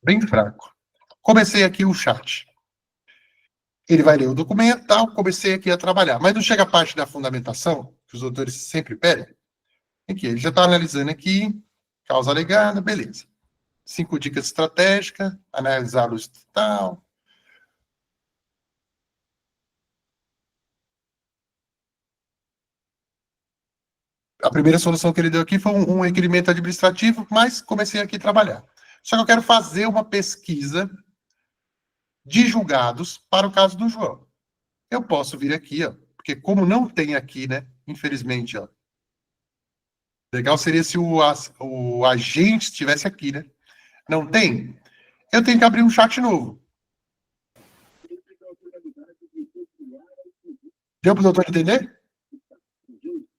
Bem fraco. Comecei aqui o chat. Ele vai ler o documento, tal, comecei aqui a trabalhar. Mas não chega a parte da fundamentação, que os autores sempre pedem. Aqui, ele já está analisando aqui, causa alegada, beleza. 5 dicas estratégicas, analisar o tal. A primeira solução que ele deu aqui foi um requerimento administrativo, mas comecei aqui a trabalhar. Só que eu quero fazer uma pesquisa de julgados para o caso do João. Eu posso vir aqui, ó, porque como não tem aqui, né, infelizmente, ó, legal seria se o agente estivesse aqui, né? Não tem? Eu tenho que abrir um chat novo. Deu para o doutor entender?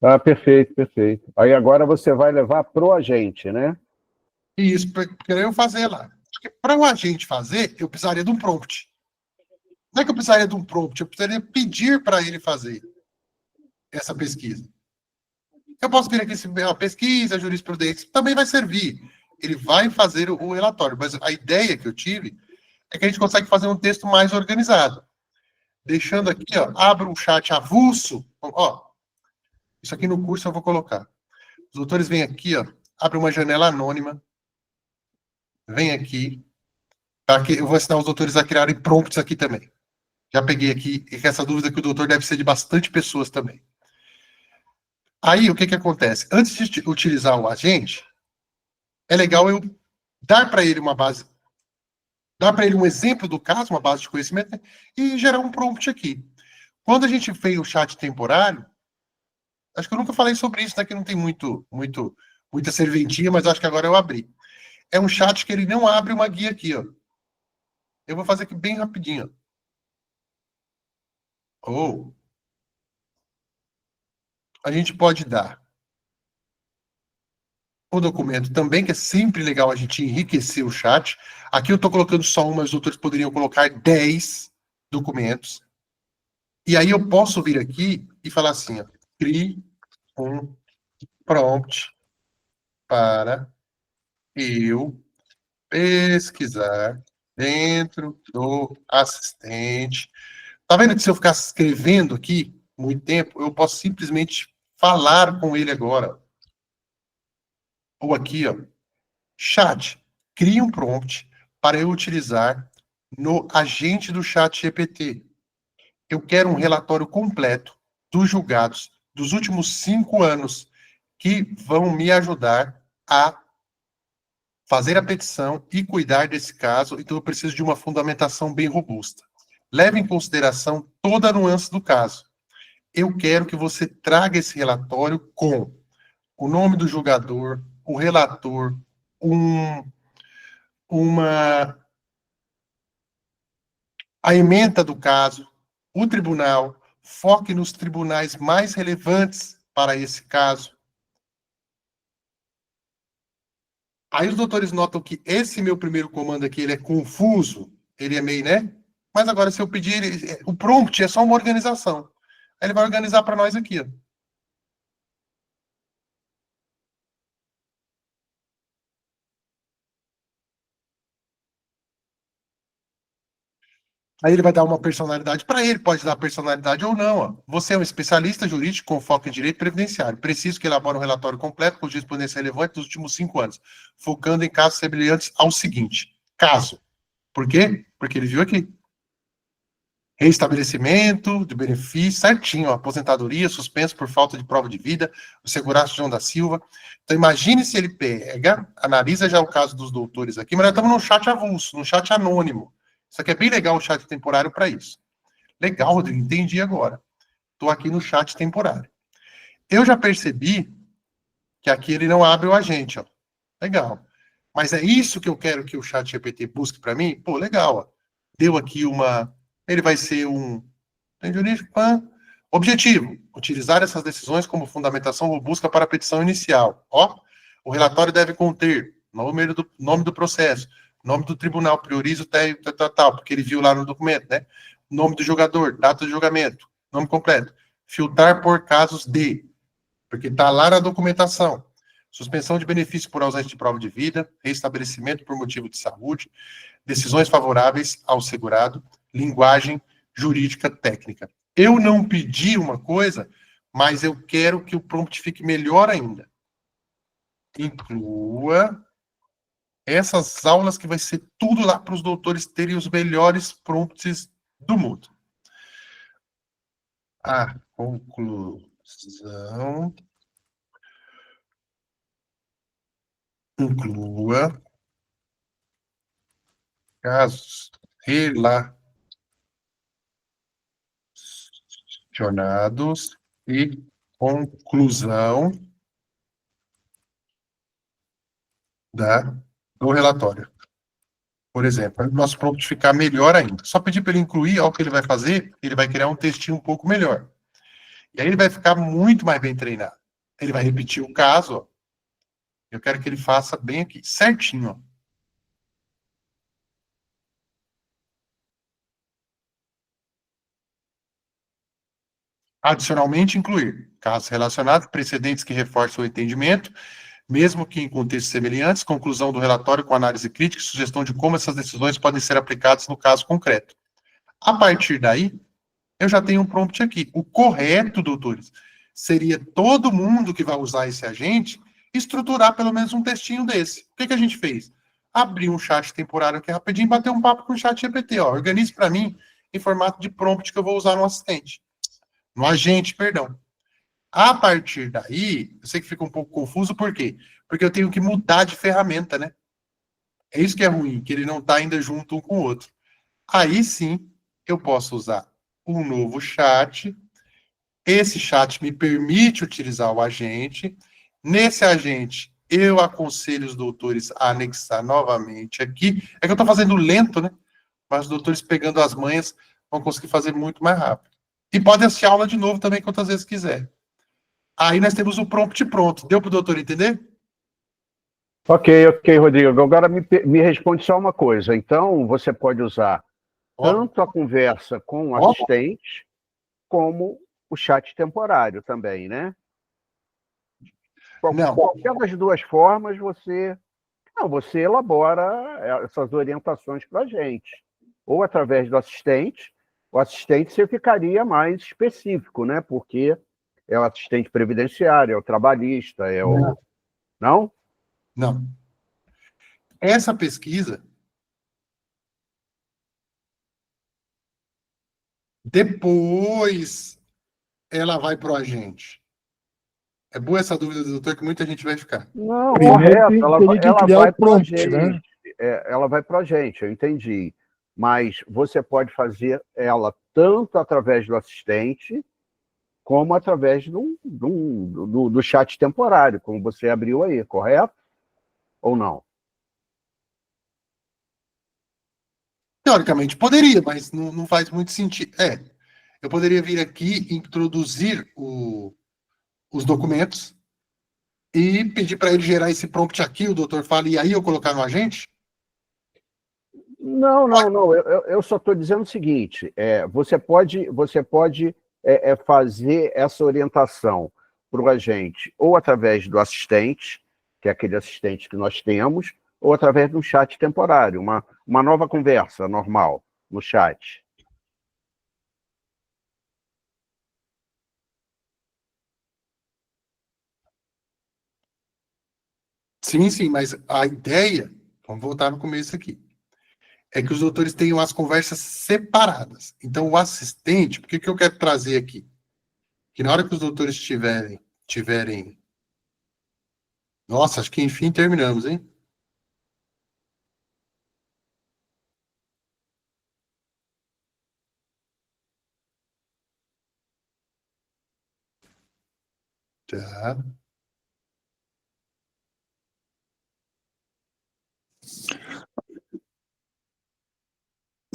Ah, perfeito, perfeito. Aí agora você vai levar pro agente, né? Isso, para eu fazer lá. Porque para o agente fazer, eu precisaria de um prompt. Não é que eu precisaria de um prompt, eu precisaria pedir para ele fazer essa pesquisa. Eu posso vir aqui, a pesquisa, a jurisprudência, também vai servir. Ele vai fazer o relatório, mas a ideia que eu tive é que a gente consegue fazer um texto mais organizado. Deixando aqui, ó, abro um chat avulso, ó, isso aqui no curso eu vou colocar. Os doutores vêm aqui, ó, abre uma janela anônima, vem aqui, tá? Que eu vou ensinar os doutores a criarem prompts aqui também. Já peguei aqui, e essa dúvida que o doutor deve ser de bastante pessoas também. Aí, o que que acontece? Antes de utilizar o agente, é legal eu dar para ele uma base, dar para ele um exemplo do caso, uma base de conhecimento, né, e gerar um prompt aqui. Quando a gente fez o chat temporário, acho que eu nunca falei sobre isso, né, que não tem muita serventia, mas acho que agora eu abri. É um chat que ele não abre uma guia aqui, ó. Eu vou fazer aqui bem rapidinho. Ou a gente pode dar o documento também, que é sempre legal a gente enriquecer o chat. Aqui eu estou colocando só um, mas os outros poderiam colocar 10 documentos. E aí eu posso vir aqui e falar assim, ó, crie um prompt para eu pesquisar dentro do assistente. Tá vendo que se eu ficar escrevendo aqui muito tempo, eu posso simplesmente falar com ele agora. Ou aqui, ó, chat, crie um prompt para eu utilizar no agente do chat GPT. Eu quero um relatório completo dos julgados dos últimos 5 anos que vão me ajudar a fazer a petição e cuidar desse caso, então eu preciso de uma fundamentação bem robusta. Leve em consideração toda a nuance do caso. Eu quero que você traga esse relatório com o nome do julgador, o relator, a ementa do caso, o tribunal, foque nos tribunais mais relevantes para esse caso. Aí os doutores notam que esse meu primeiro comando aqui, ele é confuso, ele é meio, né? Mas agora, se eu pedir, o prompt é só uma organização. Aí ele vai organizar para nós aqui, ó. Aí ele vai dar uma personalidade para ele, pode dar personalidade ou não. Ó. Você é um especialista jurídico com foco em direito previdenciário. Preciso que elabore um relatório completo com jurisprudência relevante dos últimos 5 anos, focando em casos semelhantes ao seguinte. Caso. Por quê? Porque ele viu aqui. Reestabelecimento de benefício, certinho, ó, aposentadoria, suspenso por falta de prova de vida, o seguraço João da Silva. Então, imagine se ele pega, analisa já o caso dos doutores aqui, mas nós estamos num chat avulso, num chat anônimo. Isso aqui é bem legal, o chat temporário para isso. Legal, Rodrigo, entendi agora. Estou aqui no chat temporário. Eu já percebi que aqui ele não abre o agente, ó. Legal. Mas é isso que eu quero que o chat GPT busque para mim? Pô, legal, ó. Deu aqui uma... Ele vai ser um... Objetivo: utilizar essas decisões como fundamentação robusta para a petição inicial. Ó, o relatório deve conter nome do processo, nome do tribunal, prioriza o tal, porque ele viu lá no documento, né? Nome do jogador, data de julgamento, nome completo. Filtrar por casos de, porque está lá na documentação. Suspensão de benefício por ausência de prova de vida, restabelecimento por motivo de saúde, decisões favoráveis ao segurado, linguagem jurídica técnica. Eu não pedi uma coisa, mas eu quero que o prompt fique melhor ainda. Inclua essas aulas que vai ser tudo lá para os doutores terem os melhores prompts do mundo. A conclusão inclua casos relacionados e conclusão do relatório. Por exemplo, para o nosso prompt ficar melhor ainda. Só pedir para ele incluir, olha o que ele vai fazer, ele vai criar um textinho um pouco melhor. E aí ele vai ficar muito mais bem treinado. Ele vai repetir o caso, ó. Eu quero que ele faça bem aqui, certinho, ó. Adicionalmente, incluir casos relacionados, precedentes que reforçam o entendimento, mesmo que em contextos semelhantes, conclusão do relatório com análise crítica e sugestão de como essas decisões podem ser aplicadas no caso concreto. A partir daí, eu já tenho um prompt aqui. O correto, doutores, seria todo mundo que vai usar esse agente estruturar pelo menos um textinho desse. O que a gente fez? Abrir um chat temporário aqui rapidinho e bater um papo com o chat GPT. Ó, organize para mim em formato de prompt que eu vou usar no assistente. No agente, perdão. A partir daí, eu sei que fica um pouco confuso, por quê? Porque eu tenho que mudar de ferramenta, né? É isso que é ruim, que ele não está ainda junto um com o outro. Aí sim, eu posso usar um novo chat. Esse chat me permite utilizar o agente. Nesse agente, eu aconselho os doutores a anexar novamente aqui. É que eu estou fazendo lento, né? Mas os doutores pegando as manhas vão conseguir fazer muito mais rápido. E pode assistir aula de novo também, quantas vezes quiser. Aí nós temos o prompt pronto. Deu para o doutor entender? Ok, Rodrigo. Agora me responde só uma coisa. Então, você pode usar tanto a conversa com o assistente, como o chat temporário também, né? Não. Qualquer das duas formas, você elabora essas orientações para a gente. Ou através do assistente, o assistente você ficaria mais específico, né? Porque é o assistente previdenciário, é o trabalhista, é o... Não? Não. Essa pesquisa, depois ela vai para o agente. É boa essa dúvida do doutor, que muita gente vai ficar. Não, Primeiro correto. teria que criar Vai o para a prompt, né? gente. Ela vai para a gente, eu entendi. Mas você pode fazer ela tanto através do assistente, como através do chat temporário, como você abriu aí, correto? Ou não? Teoricamente poderia, mas não faz muito sentido. Eu poderia vir aqui, introduzir os documentos e pedir para ele gerar esse prompt aqui, o doutor fala, e aí eu colocar no agente? Não. Eu só estou dizendo o seguinte: você pode fazer essa orientação para o agente ou através do assistente, que é aquele assistente que nós temos, ou através de um chat temporário, uma nova conversa normal no chat. Sim, mas a ideia, vamos voltar no começo aqui, é que os doutores tenham as conversas separadas. Então, o assistente, por que eu quero trazer aqui? Que na hora que os doutores tiverem... Nossa, acho que enfim terminamos, hein? Tá.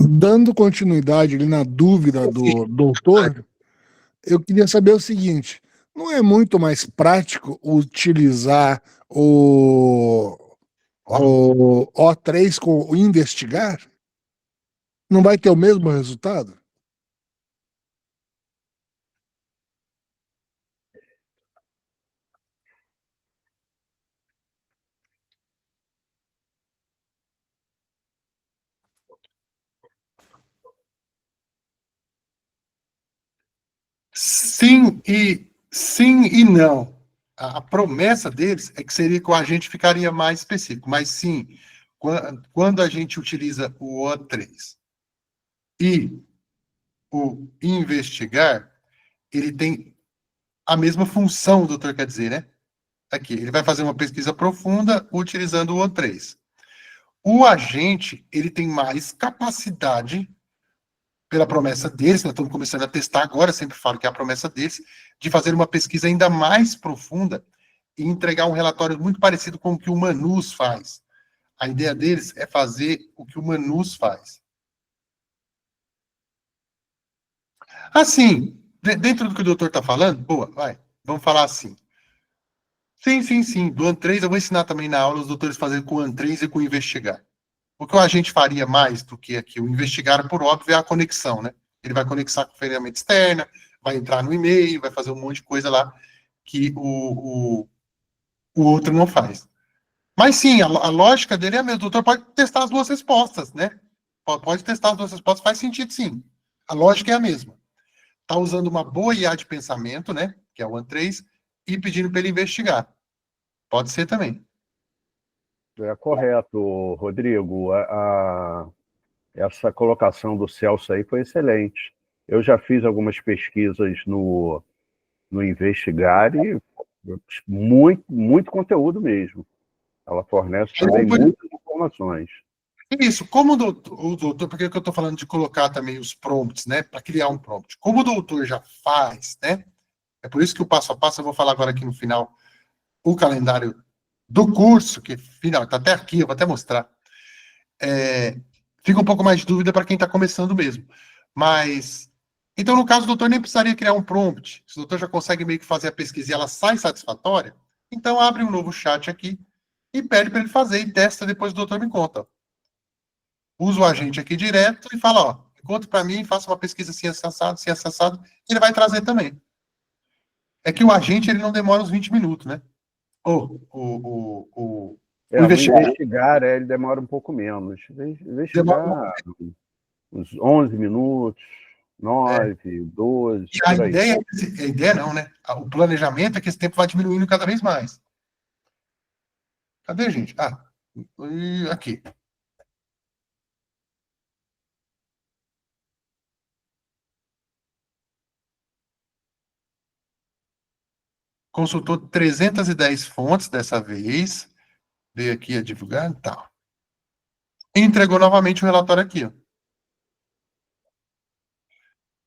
Dando continuidade ali na dúvida do doutor, eu queria saber o seguinte: não é muito mais prático utilizar o O3 com o investigar? Não vai ter o mesmo resultado? Sim e não. A promessa deles é que seria que o agente ficaria mais específico, mas sim, quando a gente utiliza o O3 e o investigar, ele tem a mesma função, o doutor quer dizer, né? Aqui, ele vai fazer uma pesquisa profunda utilizando o O3. O agente, ele tem mais capacidade, pela promessa deles, nós estamos começando a testar agora, sempre falo que é a promessa deles, de fazer uma pesquisa ainda mais profunda e entregar um relatório muito parecido com o que o Manus faz. A ideia deles é fazer o que o Manus faz. Assim, dentro do que o doutor está falando, boa, vai, vamos falar assim. Sim. Do AN3 eu vou ensinar também na aula os doutores fazerem com o AN3 e com o investigar. O que a gente faria mais do que aqui, o investigar, por óbvio, é a conexão, né? Ele vai conectar com a ferramenta externa, vai entrar no e-mail, vai fazer um monte de coisa lá que o outro não faz. Mas sim, a lógica dele é a mesma. O doutor pode testar as duas respostas, né? Pode testar as duas respostas, faz sentido sim. A lógica é a mesma. Está usando uma boa IA de pensamento, né? Que é o AN3, e pedindo para ele investigar. Pode ser também. É correto, Rodrigo. Essa colocação do Celso aí foi excelente. Eu já fiz algumas pesquisas no Investigar e muito conteúdo mesmo. Ela fornece também muitas informações. Isso, como o doutor, por que eu estou falando de colocar também os prompts, né, para criar um prompt? Como o doutor já faz, né, é por isso que o passo a passo, eu vou falar agora aqui no final, o calendário do curso, que final, está até aqui, eu vou até mostrar. Fica um pouco mais de dúvida para quem está começando mesmo. Mas, então, no caso, o doutor nem precisaria criar um prompt. Se o doutor já consegue meio que fazer a pesquisa e ela sai satisfatória, então abre um novo chat aqui e pede para ele fazer e testa, depois o doutor me conta. Usa o agente aqui direto e fala, ó, conta para mim, faça uma pesquisa assim acessado, ele vai trazer também. É que o agente, ele não demora uns 20 minutos, né? O investigar, ele demora um pouco menos. Investigar uns 11 minutos, 9, 12, e a ideia não, né? O planejamento é que esse tempo vai diminuindo cada vez mais. Cadê, gente? Aqui. Consultou 310 fontes dessa vez. Veio aqui a divulgar e tal. E entregou novamente o relatório aqui, ó.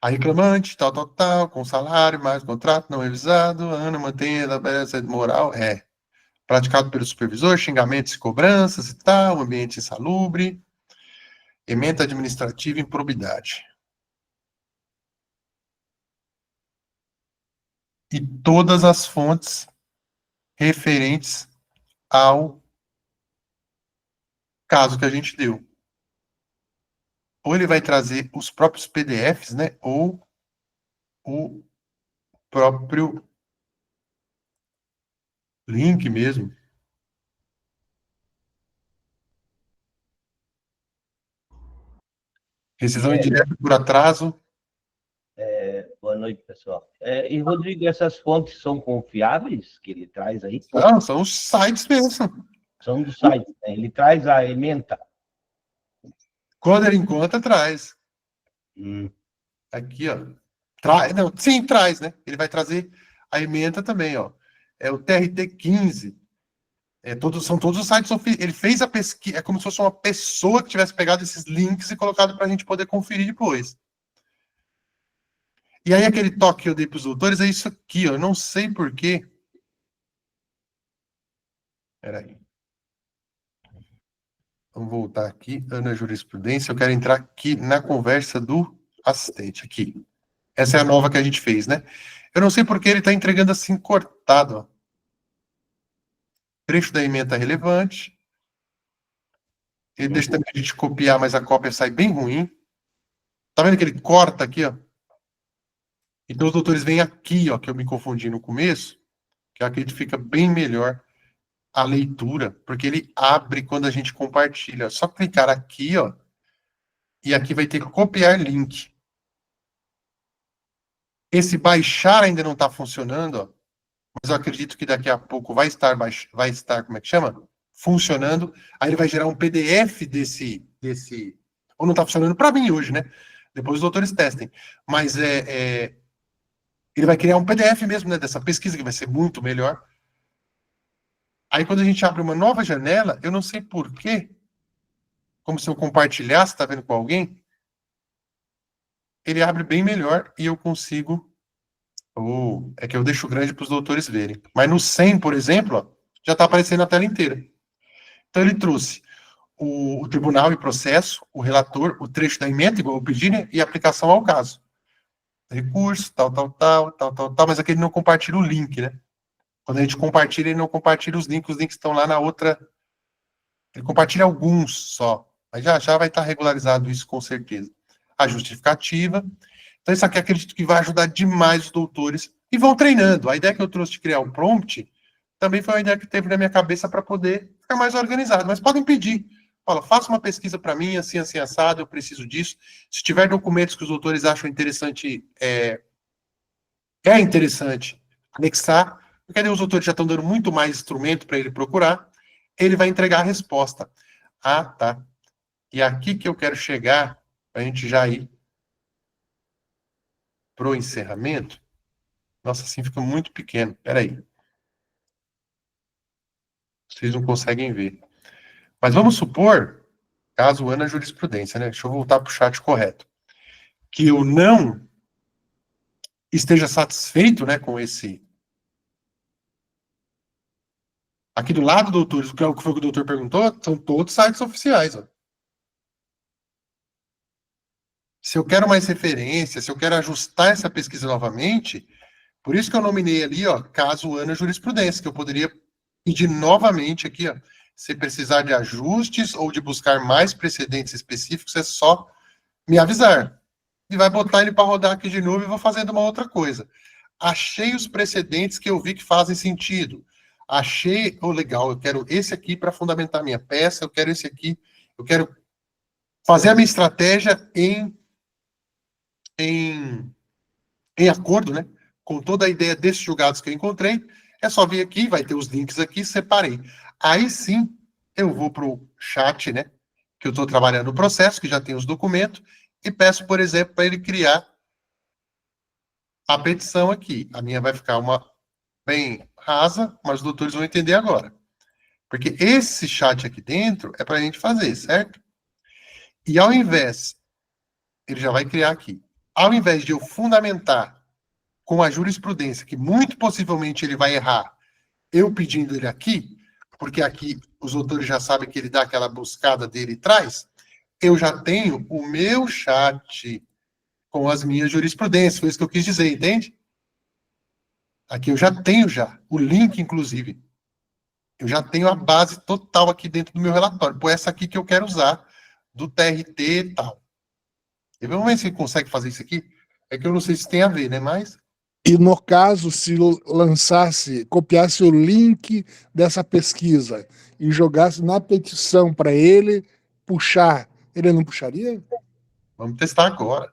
A reclamante, tal, com salário, mais contrato não revisado, Ana mantém a tabela moral, praticado pelo supervisor, xingamentos e cobranças e tal, ambiente insalubre, ementa administrativa e improbidade. E todas as fontes referentes ao caso que a gente deu. Ou ele vai trazer os próprios PDFs, né, ou o próprio link mesmo. Rescisão indireta por atraso. Boa noite, pessoal. E, Rodrigo, essas fontes são confiáveis que ele traz aí? Não, são os sites mesmo. São do site, né? Ele traz a ementa. Quando ele encontra, traz. Aqui, ó. Sim, traz, né? Ele vai trazer a ementa também, ó. É o TRT15. São todos os sites. Ele fez a pesquisa. É como se fosse uma pessoa que tivesse pegado esses links e colocado para a gente poder conferir depois. E aí, aquele toque que eu dei para os doutores é isso aqui, ó. Eu não sei porquê. Peraí. Vamos voltar aqui. Ana Jurisprudência. Eu quero entrar aqui na conversa do assistente. Aqui. Essa é a nova que a gente fez, né? Eu não sei porque ele está entregando assim cortado, ó. Trecho da ementa relevante. Ele deixa também a gente copiar, mas a cópia sai bem ruim. Tá vendo que ele corta aqui, ó? Então os doutores vêm aqui, ó, que eu me confundi no começo, que aqui fica bem melhor a leitura, porque ele abre quando a gente compartilha. Só clicar aqui, ó, e aqui vai ter que copiar link. Esse baixar ainda não está funcionando, ó, mas eu acredito que daqui a pouco vai estar, como é que chama? Funcionando. Aí ele vai gerar um PDF desse ou não está funcionando para mim hoje, né? Depois os doutores testem. Mas ele vai criar um PDF mesmo, né, dessa pesquisa, que vai ser muito melhor. Aí, quando a gente abre uma nova janela, eu não sei por quê, como se eu compartilhasse, tá vendo, com alguém, ele abre bem melhor e eu consigo... é que eu deixo grande para os doutores verem. Mas no 100, por exemplo, ó, já está aparecendo a tela inteira. Então, ele trouxe o tribunal e processo, o relator, o trecho da emenda, igual eu pedi, né, e a aplicação ao caso. Recurso, tal, mas aqui ele não compartilha o link, né? Quando a gente compartilha, ele não compartilha os links estão lá na outra... Ele compartilha alguns só, mas já vai estar regularizado isso com certeza. A justificativa. Então, isso aqui acredito que vai ajudar demais os doutores e vão treinando. A ideia que eu trouxe de criar um prompt também foi uma ideia que teve na minha cabeça para poder ficar mais organizado. Mas podem pedir. Fala, faça uma pesquisa para mim, assim, assim, assado, eu preciso disso. Se tiver documentos que os doutores acham interessante, é interessante anexar, porque aí os doutores já estão dando muito mais instrumento para ele procurar, ele vai entregar a resposta. Ah, tá. E aqui que eu quero chegar, para a gente já ir para o encerramento. Nossa, assim fica muito pequeno. Peraí. Vocês não conseguem ver. Mas vamos supor, caso Ana jurisprudência, né? Deixa eu voltar para o chat correto. Que eu não esteja satisfeito, né, com esse... Aqui do lado, doutores, o que foi o que o doutor perguntou, são todos sites oficiais, ó. Se eu quero mais referência, se eu quero ajustar essa pesquisa novamente, por isso que eu nominei ali, ó, caso Ana jurisprudência, que eu poderia pedir novamente aqui, ó, se precisar de ajustes ou de buscar mais precedentes específicos, é só me avisar. E vai botar ele para rodar aqui de novo e vou fazendo uma outra coisa. Achei os precedentes que eu vi que fazem sentido. Achei, legal, eu quero esse aqui para fundamentar minha peça, eu quero esse aqui, eu quero fazer a minha estratégia em acordo, né, com toda a ideia desses julgados que eu encontrei. É só vir aqui, vai ter os links aqui, separei. Aí sim, eu vou para o chat, né, que eu estou trabalhando no processo, que já tem os documentos, e peço, por exemplo, para ele criar a petição aqui. A minha vai ficar uma bem rasa, mas os doutores vão entender agora. Porque esse chat aqui dentro é para a gente fazer, certo? E ao invés, ele já vai criar aqui, ao invés de eu fundamentar com a jurisprudência, que muito possivelmente ele vai errar, eu pedindo ele aqui, porque aqui os autores já sabem que ele dá aquela buscada dele e traz, eu já tenho o meu chat com as minhas jurisprudências, foi isso que eu quis dizer, entende? Aqui eu já tenho o link, inclusive. Eu já tenho a base total aqui dentro do meu relatório. Por essa aqui que eu quero usar, do TRT e tal. E vamos ver se ele consegue fazer isso aqui. É que eu não sei se tem a ver, né? Mas... E no caso, se copiasse o link dessa pesquisa e jogasse na petição para ele puxar, ele não puxaria? Vamos testar agora.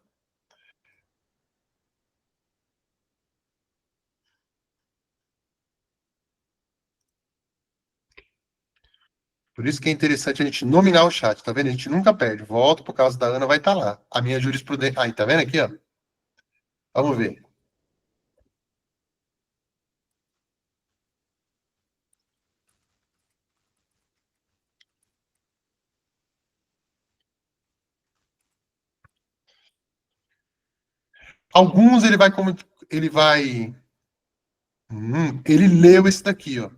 Por isso que é interessante a gente nominar o chat, tá vendo? A gente nunca perde. Volto por causa da Ana, vai estar lá. A minha jurisprudência... Aí, tá vendo aqui, ó? Vamos ver. Alguns ele vai... ele leu esse daqui, ó. Eu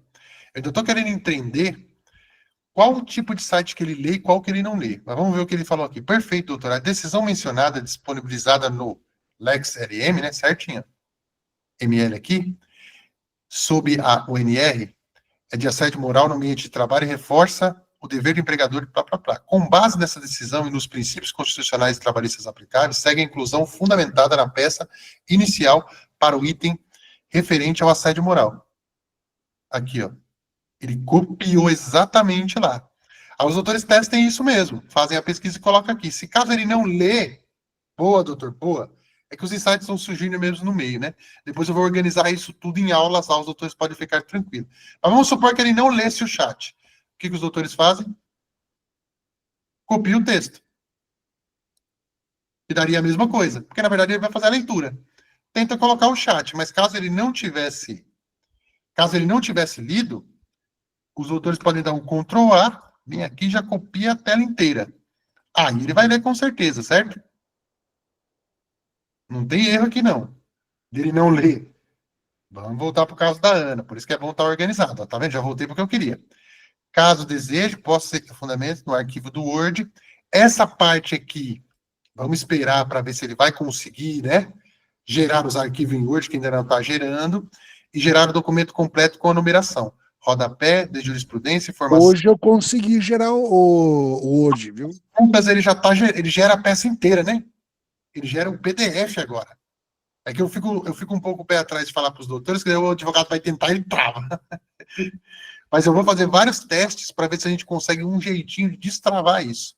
ainda estou querendo entender qual o tipo de site que ele lê e qual que ele não lê. Mas vamos ver o que ele falou aqui. Perfeito, doutor. A decisão mencionada, disponibilizada no LexLM, né, certinho, ML aqui, sob a UNR, é de assédio moral no ambiente de trabalho e reforça o dever do empregador, blá, blá, blá. Com base nessa decisão e nos princípios constitucionais e trabalhistas aplicáveis, segue a inclusão fundamentada na peça inicial para o item referente ao assédio moral. Aqui, ó. Ele copiou exatamente lá. Aí os doutores testem isso mesmo, fazem a pesquisa e colocam aqui. Se caso ele não lê, boa, doutor, boa, é que os insights estão surgindo mesmo no meio, né? Depois eu vou organizar isso tudo em aulas, os doutores podem ficar tranquilos. Mas vamos supor que ele não lesse o chat. O que os doutores fazem? Copia o texto. E daria a mesma coisa, porque na verdade ele vai fazer a leitura. Tenta colocar o chat, mas caso ele não tivesse lido, os doutores podem dar um Ctrl A, vem aqui e já copia a tela inteira. Aí ele vai ler com certeza, certo? Não tem erro aqui, não. Dele não ler. Vamos voltar para o caso da Ana. Por isso que é bom estar organizado. Ó, tá vendo? Já voltei para o que eu queria. Caso deseje, posso ser fundamentos no arquivo do Word. Essa parte aqui, vamos esperar para ver se ele vai conseguir, né? Gerar os arquivos em Word, que ainda não está gerando, e gerar o documento completo com a numeração. Rodapé, de jurisprudência, informação. Hoje eu consegui gerar o Word, viu? Mas ele já tá, ele gera a peça inteira, né? Ele gera um PDF agora. É que eu fico um pouco pé atrás de falar para os doutores, que o advogado vai tentar e ele trava. Mas eu vou fazer vários testes para ver se a gente consegue um jeitinho de destravar isso.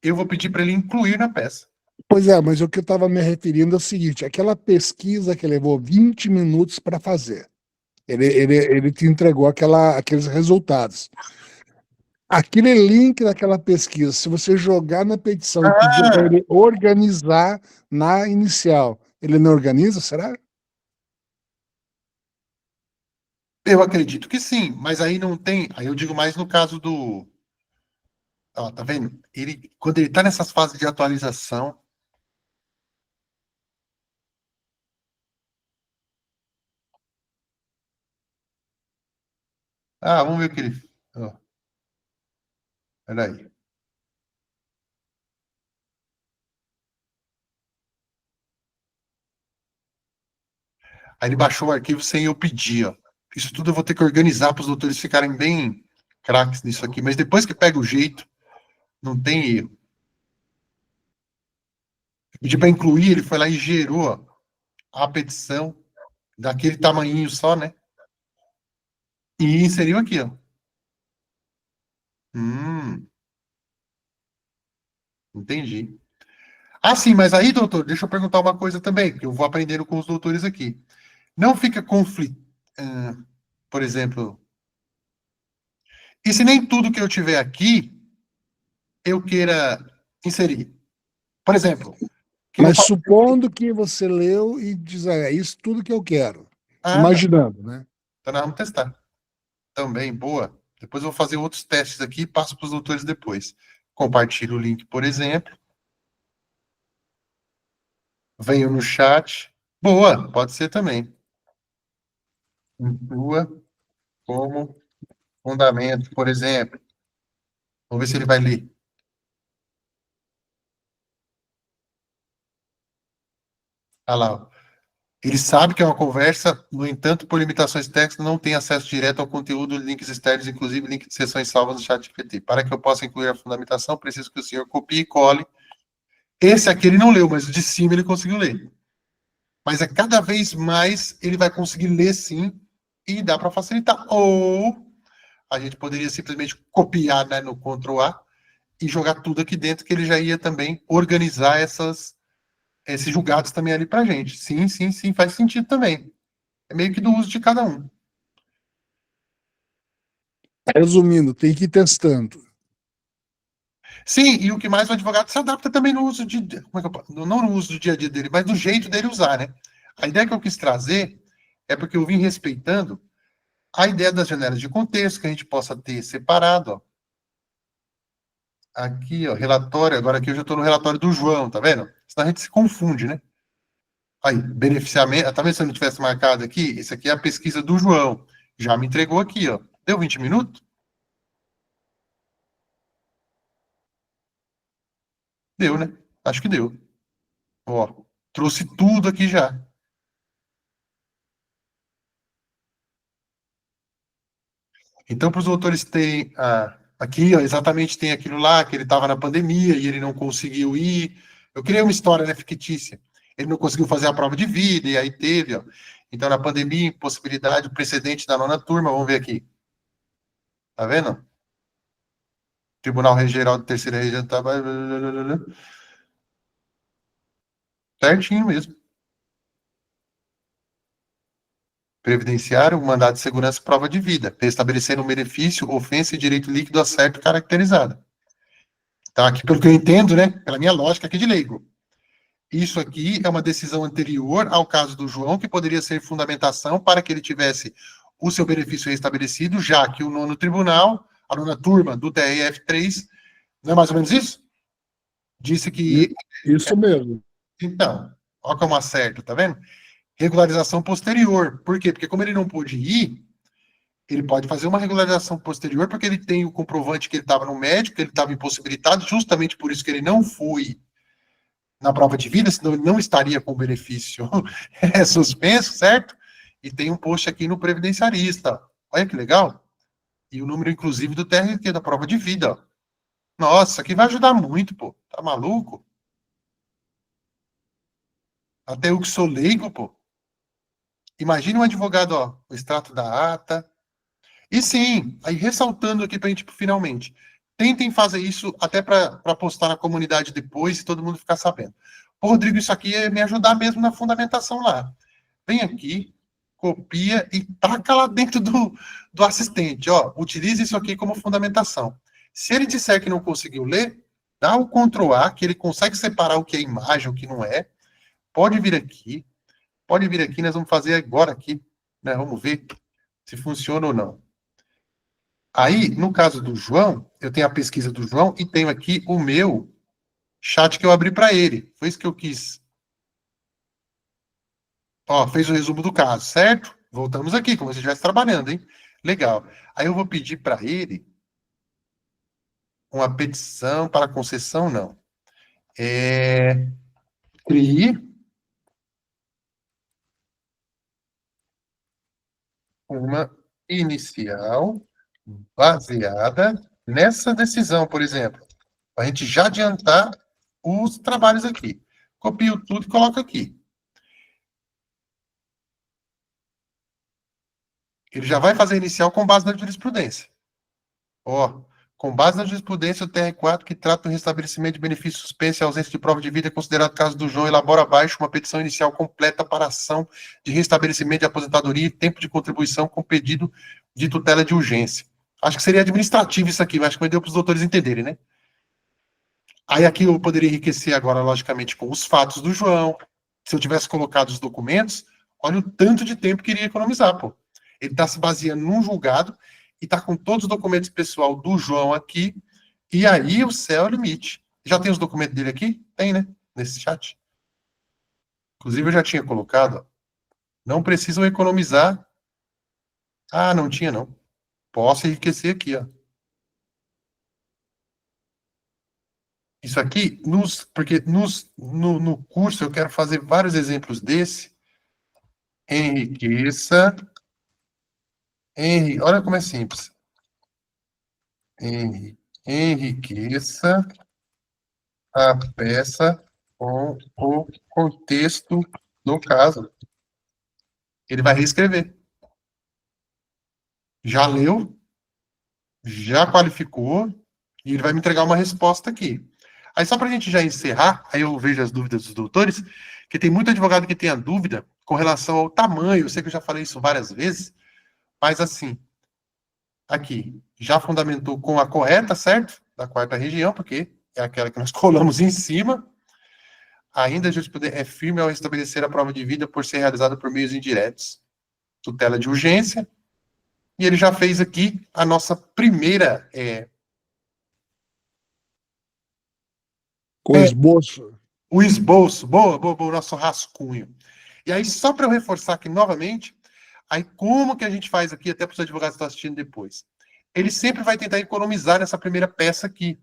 Eu vou pedir para ele incluir na peça. Pois é, mas o que eu estava me referindo é o seguinte, aquela pesquisa que levou 20 minutos para fazer, ele te entregou aqueles resultados. Aquele link daquela pesquisa, se você jogar na petição e pedir para ele organizar na inicial, ele não organiza, será? Eu acredito que sim, mas aí não tem. Aí eu digo mais no caso do. Ó, tá vendo? Quando ele tá nessas fases de atualização. Ah, vamos ver o que ele. Ó. Peraí. Aí ele baixou o arquivo sem eu pedir, ó. Isso tudo eu vou ter que organizar para os doutores ficarem bem craques nisso aqui. Mas depois que pega o jeito, não tem erro. Eu pedi para incluir, ele foi lá e gerou ó, a petição daquele tamanhinho só, né? E inseriu aqui, ó. Entendi. Ah, sim, mas aí, doutor, deixa eu perguntar uma coisa também, que eu vou aprendendo com os doutores aqui. Não fica conflito, por exemplo, e se nem tudo que eu tiver aqui eu queira inserir? Por exemplo, que eu Mas falo, supondo que você leu e diz, é isso tudo que eu quero. ah, Imaginando, né? então nós vamos testar. Também, boa. Depois eu vou fazer outros testes aqui e passo para os doutores depois. Compartilho o link, por exemplo. Venho no chat. Boa, pode ser também. Inclua como fundamento, por exemplo. Vamos ver se ele vai ler. Olha lá. Ó. Ele sabe que é uma conversa, no entanto, por limitações técnicas, não tem acesso direto ao conteúdo, links externos, inclusive link de sessões salvas no chat GPT. Para que eu possa incluir a fundamentação, preciso que o senhor copie e cole. Esse aqui ele não leu, mas o de cima ele conseguiu ler. Mas é cada vez mais ele vai conseguir ler sim, e dá para facilitar. Ou a gente poderia simplesmente copiar, né, no Ctrl A e jogar tudo aqui dentro, que ele já ia também organizar esses julgados também ali para gente. Sim, sim, sim, faz sentido também. É meio que do uso de cada um. Resumindo, tem que ir testando. Sim, e o que mais o advogado se adapta também no uso de. Como é que eu, não no uso do dia a dia dele, mas no jeito dele usar, né? A ideia que eu quis trazer é porque eu vim respeitando a ideia das janelas de contexto, que a gente possa ter separado, ó. Aqui, ó, relatório, agora aqui eu já estou no relatório do João, tá vendo? Senão a gente se confunde, né? Aí, beneficiamento, tá vendo se eu não tivesse marcado aqui? Esse aqui é a pesquisa do João. Já me entregou aqui, ó. Deu 20 minutos? Deu, né? Acho que deu. Ó, trouxe tudo aqui já. Então, para os autores terem aqui, ó, exatamente tem aquilo lá, que ele estava na pandemia e ele não conseguiu ir. Eu criei uma história, né, fictícia. Ele não conseguiu fazer a prova de vida, e aí teve, ó. Então, na pandemia, impossibilidade, o precedente da 9ª turma, vamos ver aqui. Tá vendo? Tribunal Geral de Terceira Região, tá... certinho mesmo. Previdenciário, mandado de segurança e prova de vida, estabelecendo um benefício, ofensa e direito líquido a certo caracterizado. Tá, aqui, pelo que eu entendo, né, pela minha lógica aqui de leigo. Isso aqui é uma decisão anterior ao caso do João, que poderia ser fundamentação para que ele tivesse o seu benefício restabelecido, já que o nono tribunal, a nona turma do TRF3, não é mais ou menos isso? Disse que... Isso mesmo. Então, olha como acerto, tá vendo? Regularização posterior. Por quê? Porque como ele não pôde ir, ele pode fazer uma regularização posterior, porque ele tem o comprovante que ele estava no médico, que ele estava impossibilitado, justamente por isso que ele não foi na prova de vida, senão ele não estaria com o benefício suspenso, certo? E tem um post aqui no Previdenciarista. Olha que legal. E o número, inclusive, do TRT, da prova de vida. Ó. Nossa, isso aqui vai ajudar muito, pô. Tá maluco? Até eu que sou leigo, pô. Imagine um advogado, ó, o extrato da ata. E sim, aí ressaltando aqui pra gente, finalmente, tentem fazer isso até para postar na comunidade depois e todo mundo ficar sabendo. Ô, Rodrigo, isso aqui é me ajudar mesmo na fundamentação lá. Vem aqui, copia e taca lá dentro do assistente. Ó, utilize isso aqui como fundamentação. Se ele disser que não conseguiu ler, dá o Ctrl A, que ele consegue separar o que é imagem, o que não é. Pode vir aqui, nós vamos fazer agora aqui, né? Vamos ver se funciona ou não. Aí, no caso do João, eu tenho a pesquisa do João e tenho aqui o meu chat que eu abri para ele. Foi isso que eu quis. Ó, fez o resumo do caso, certo? Voltamos aqui, como se estivesse trabalhando, hein? Legal. Aí eu vou pedir para ele uma petição para concessão, não. Crie uma inicial baseada nessa decisão, por exemplo. Para a gente já adiantar os trabalhos aqui. Copio tudo e coloco aqui. Ele já vai fazer inicial com base na jurisprudência. Ó, com base na jurisprudência, o TR4, que trata do restabelecimento de benefício suspenso e ausência de prova de vida, é considerado caso do João, elabora abaixo uma petição inicial completa para ação de restabelecimento de aposentadoria e tempo de contribuição com pedido de tutela de urgência. Acho que seria administrativo isso aqui, mas acho que vai dar para os doutores entenderem, né? Aí aqui eu poderia enriquecer agora, logicamente, com os fatos do João. Se eu tivesse colocado os documentos, olha o tanto de tempo que iria economizar, pô. Ele está se baseando num julgado e está com todos os documentos pessoal do João aqui, e aí o céu é o limite. Já tem os documentos dele aqui? Tem, né? Nesse chat. Inclusive, eu já tinha colocado, ó, não precisam economizar. Ah, não tinha, não. Posso enriquecer aqui, ó. Isso aqui, porque no curso eu quero fazer vários exemplos desse. Enriqueça. Olha como é simples. Enriqueça a peça com o contexto do caso. Ele vai reescrever. Já leu, já qualificou, e ele vai me entregar uma resposta aqui. Aí, só para a gente já encerrar, aí eu vejo as dúvidas dos doutores, que tem muito advogado que tem a dúvida com relação ao tamanho. Eu sei que eu já falei isso várias vezes, mas assim, aqui, já fundamentou com a correta, certo? Da quarta região, porque é aquela que nós colamos em cima. Ainda a jurisprudência é firme ao estabelecer a prova de vida por ser realizada por meios indiretos. Tutela de urgência. E ele já fez aqui a nossa primeira... Com esboço. O esboço. Boa, o nosso rascunho. E aí, só para eu reforçar aqui novamente, aí como que a gente faz aqui, até para os advogados que estão assistindo depois? Ele sempre vai tentar economizar nessa primeira peça aqui.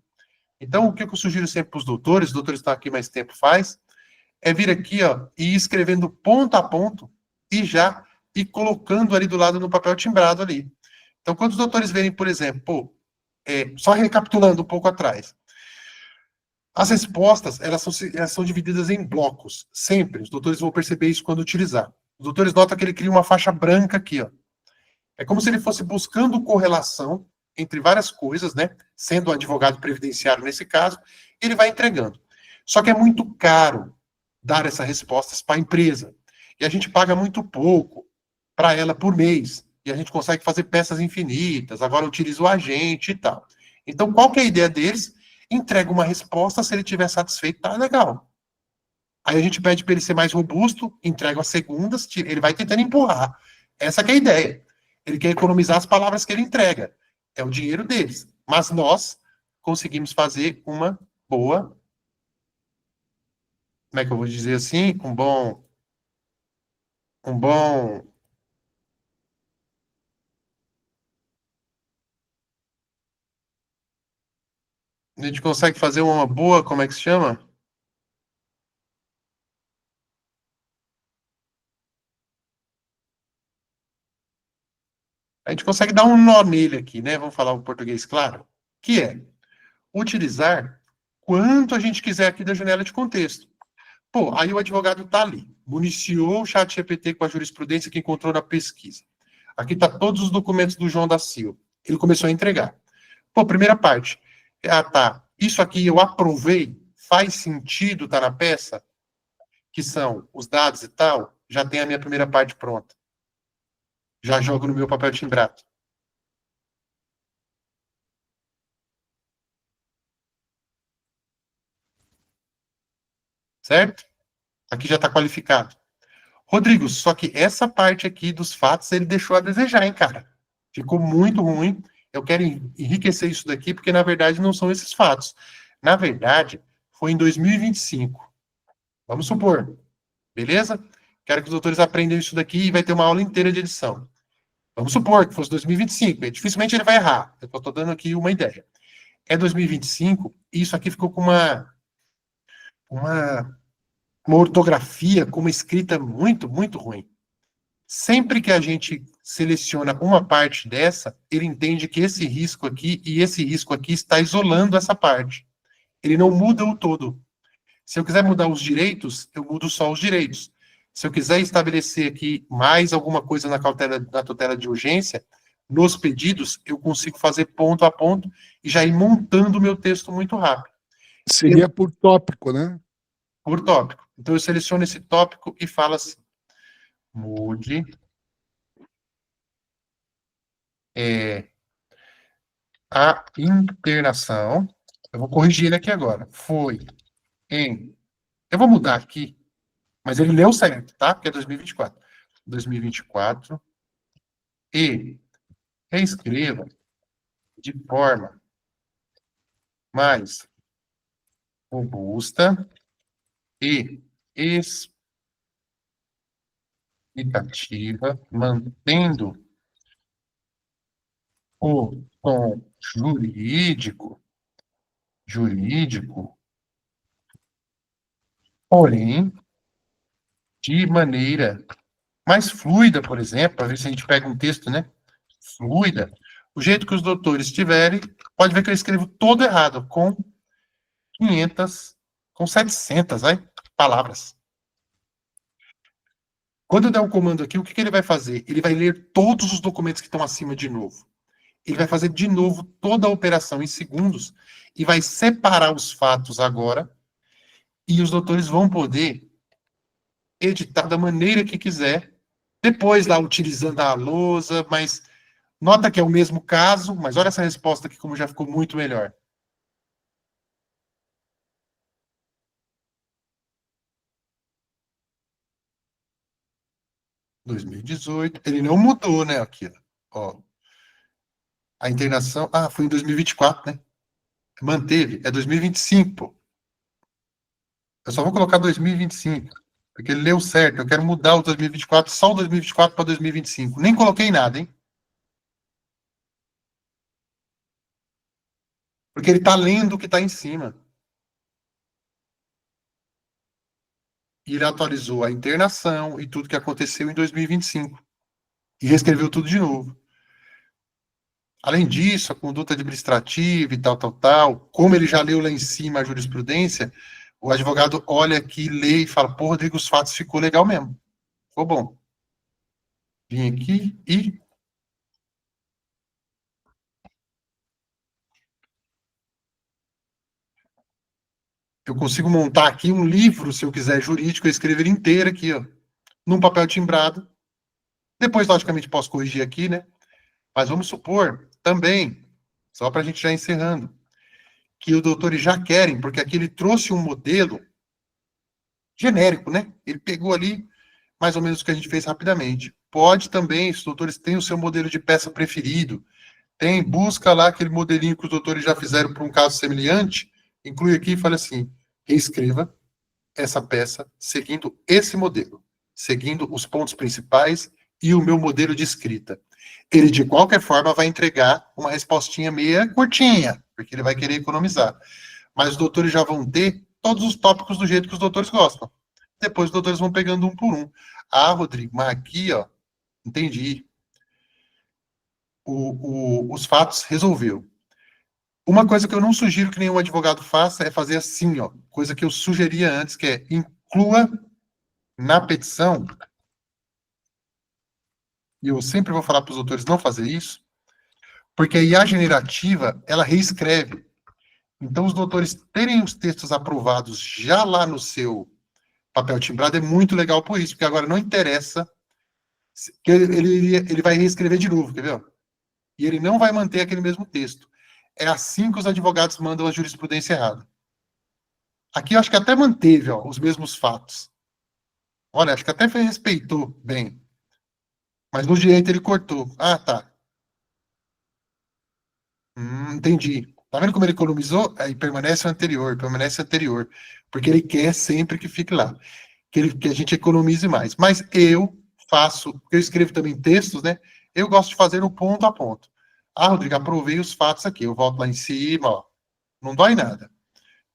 Então, o que eu sugiro sempre para os doutores estão aqui mais tempo, é vir aqui, ó, e ir escrevendo ponto a ponto e colocando ali do lado no papel timbrado ali. Então, quando os doutores verem, por exemplo, só recapitulando um pouco atrás, as respostas, elas são divididas em blocos, sempre. Os doutores vão perceber isso quando utilizar. Os doutores notam que ele cria uma faixa branca aqui, ó. É como se ele fosse buscando correlação entre várias coisas, né? Sendo um advogado previdenciário nesse caso, ele vai entregando. Só que é muito caro dar essas respostas para a empresa. E a gente paga muito pouco para ela por mês. E a gente consegue fazer peças infinitas, agora utiliza o agente e tal. Então, qual que é a ideia deles? Entrega uma resposta, se ele estiver satisfeito, tá legal. Aí a gente pede para ele ser mais robusto, entrega as segundas, ele vai tentando empurrar. Essa que é a ideia. Ele quer economizar as palavras que ele entrega. É o dinheiro deles. Mas nós conseguimos fazer uma boa, como é que eu vou dizer assim? Um bom, a gente consegue fazer uma boa, como é que se chama? A gente consegue dar um nó nele aqui, né? Vamos falar o português claro, que é utilizar quanto a gente quiser aqui da janela de contexto. Pô, aí o advogado está ali, municiou o chat GPT com a jurisprudência que encontrou na pesquisa. Aqui está todos os documentos do João da Silva. Ele começou a entregar. Pô, primeira parte. Ah, tá. Isso aqui eu aprovei, faz sentido, tá na peça, que são os dados e tal, já tem a minha primeira parte pronta. Já jogo no meu papel timbrado. Certo? Aqui já está qualificado. Rodrigo, só que essa parte aqui dos fatos ele deixou a desejar, hein, cara? Ficou muito ruim. Eu quero enriquecer isso daqui, porque na verdade não são esses fatos. Na verdade, foi em 2025. Vamos supor. Beleza? Quero que os doutores aprendam isso daqui e vai ter uma aula inteira de edição. Vamos supor que fosse 2025. Dificilmente ele vai errar. Eu estou dando aqui uma ideia. É 2025 e isso aqui ficou com uma ortografia, com uma escrita muito, muito ruim. Sempre que a gente seleciona uma parte dessa, ele entende que esse risco aqui e esse risco aqui está isolando essa parte. Ele não muda o todo. Se eu quiser mudar os direitos, eu mudo só os direitos. Se eu quiser estabelecer aqui mais alguma coisa na tutela de urgência, nos pedidos, eu consigo fazer ponto a ponto e já ir montando o meu texto muito rápido. Seria por tópico, né? Por tópico. Então, eu seleciono esse tópico e falo assim, mude a internação, eu vou corrigir ele aqui agora, foi em, eu vou mudar aqui, mas ele leu certo, tá? Porque é 2024. 2024 e reescreva de forma mais robusta e explicativa, mantendo o tom jurídico, porém, de maneira mais fluida, por exemplo, para ver se a gente pega um texto, né? Fluida. O jeito que os doutores tiverem, pode ver que eu escrevo todo errado, com 500, com 700, palavras. Quando eu der o comando aqui, o que ele vai fazer? Ele vai ler todos os documentos que estão acima de novo. Ele vai fazer de novo toda a operação em segundos e vai separar os fatos agora e os doutores vão poder editar da maneira que quiser, depois lá utilizando a lousa, mas nota que é o mesmo caso, mas olha essa resposta aqui como já ficou muito melhor. Em 2018, ele não mudou, né, aqui, ó. A internação, foi em 2024, né? Manteve, é 2025, pô. Eu só vou colocar 2025, porque ele leu certo. Eu quero mudar o 2024, só o 2024 para 2025. Nem coloquei nada, hein? Porque ele está lendo o que está em cima. E ele atualizou a internação e tudo que aconteceu em 2025. E reescreveu tudo de novo. Além disso, a conduta administrativa e tal, como ele já leu lá em cima a jurisprudência, o advogado olha aqui, lê e fala, pô, Rodrigo, os fatos ficou legal mesmo. Ficou bom. Vim aqui e eu consigo montar aqui um livro, se eu quiser, jurídico, eu escrever ele inteiro aqui, ó, num papel timbrado. Depois, logicamente, posso corrigir aqui, né? Mas vamos supor, também, só para a gente já encerrando, que os doutores já querem, porque aqui ele trouxe um modelo genérico, né? Ele pegou ali mais ou menos o que a gente fez rapidamente. pode também, os doutores têm o seu modelo de peça preferido, busca lá aquele modelinho que os doutores já fizeram para um caso semelhante, inclui aqui e fala assim, reescreva essa peça seguindo esse modelo, seguindo os pontos principais e o meu modelo de escrita. Ele, de qualquer forma, vai entregar uma respostinha meia curtinha, porque ele vai querer economizar. Mas os doutores já vão ter todos os tópicos do jeito que os doutores gostam. Depois os doutores vão pegando um por um. Ah, Rodrigo, mas aqui, ó, entendi. Os fatos resolveu. Uma coisa que eu não sugiro que nenhum advogado faça é fazer assim, ó, coisa que eu sugeria antes, que é inclua na petição, e eu sempre vou falar para os doutores não fazer isso, porque a IA generativa, ela reescreve. Então, os doutores terem os textos aprovados já lá no seu papel timbrado é muito legal por isso, porque agora não interessa, que ele vai reescrever de novo, quer ver? E ele não vai manter aquele mesmo texto. É assim que os advogados mandam a jurisprudência errada. Aqui eu acho que até manteve, ó, os mesmos fatos. Olha, acho que até respeitou bem. Mas no direito ele cortou. Ah, tá. Entendi. Tá vendo como ele economizou? Aí permanece o anterior, permanece o anterior. Porque ele quer sempre que fique lá. Que a gente economize mais. Mas eu faço, porque eu escrevo também textos, né? Eu gosto de fazer o ponto a ponto. Ah, Rodrigo, aprovei os fatos aqui. Eu volto lá em cima, ó. Não dói nada.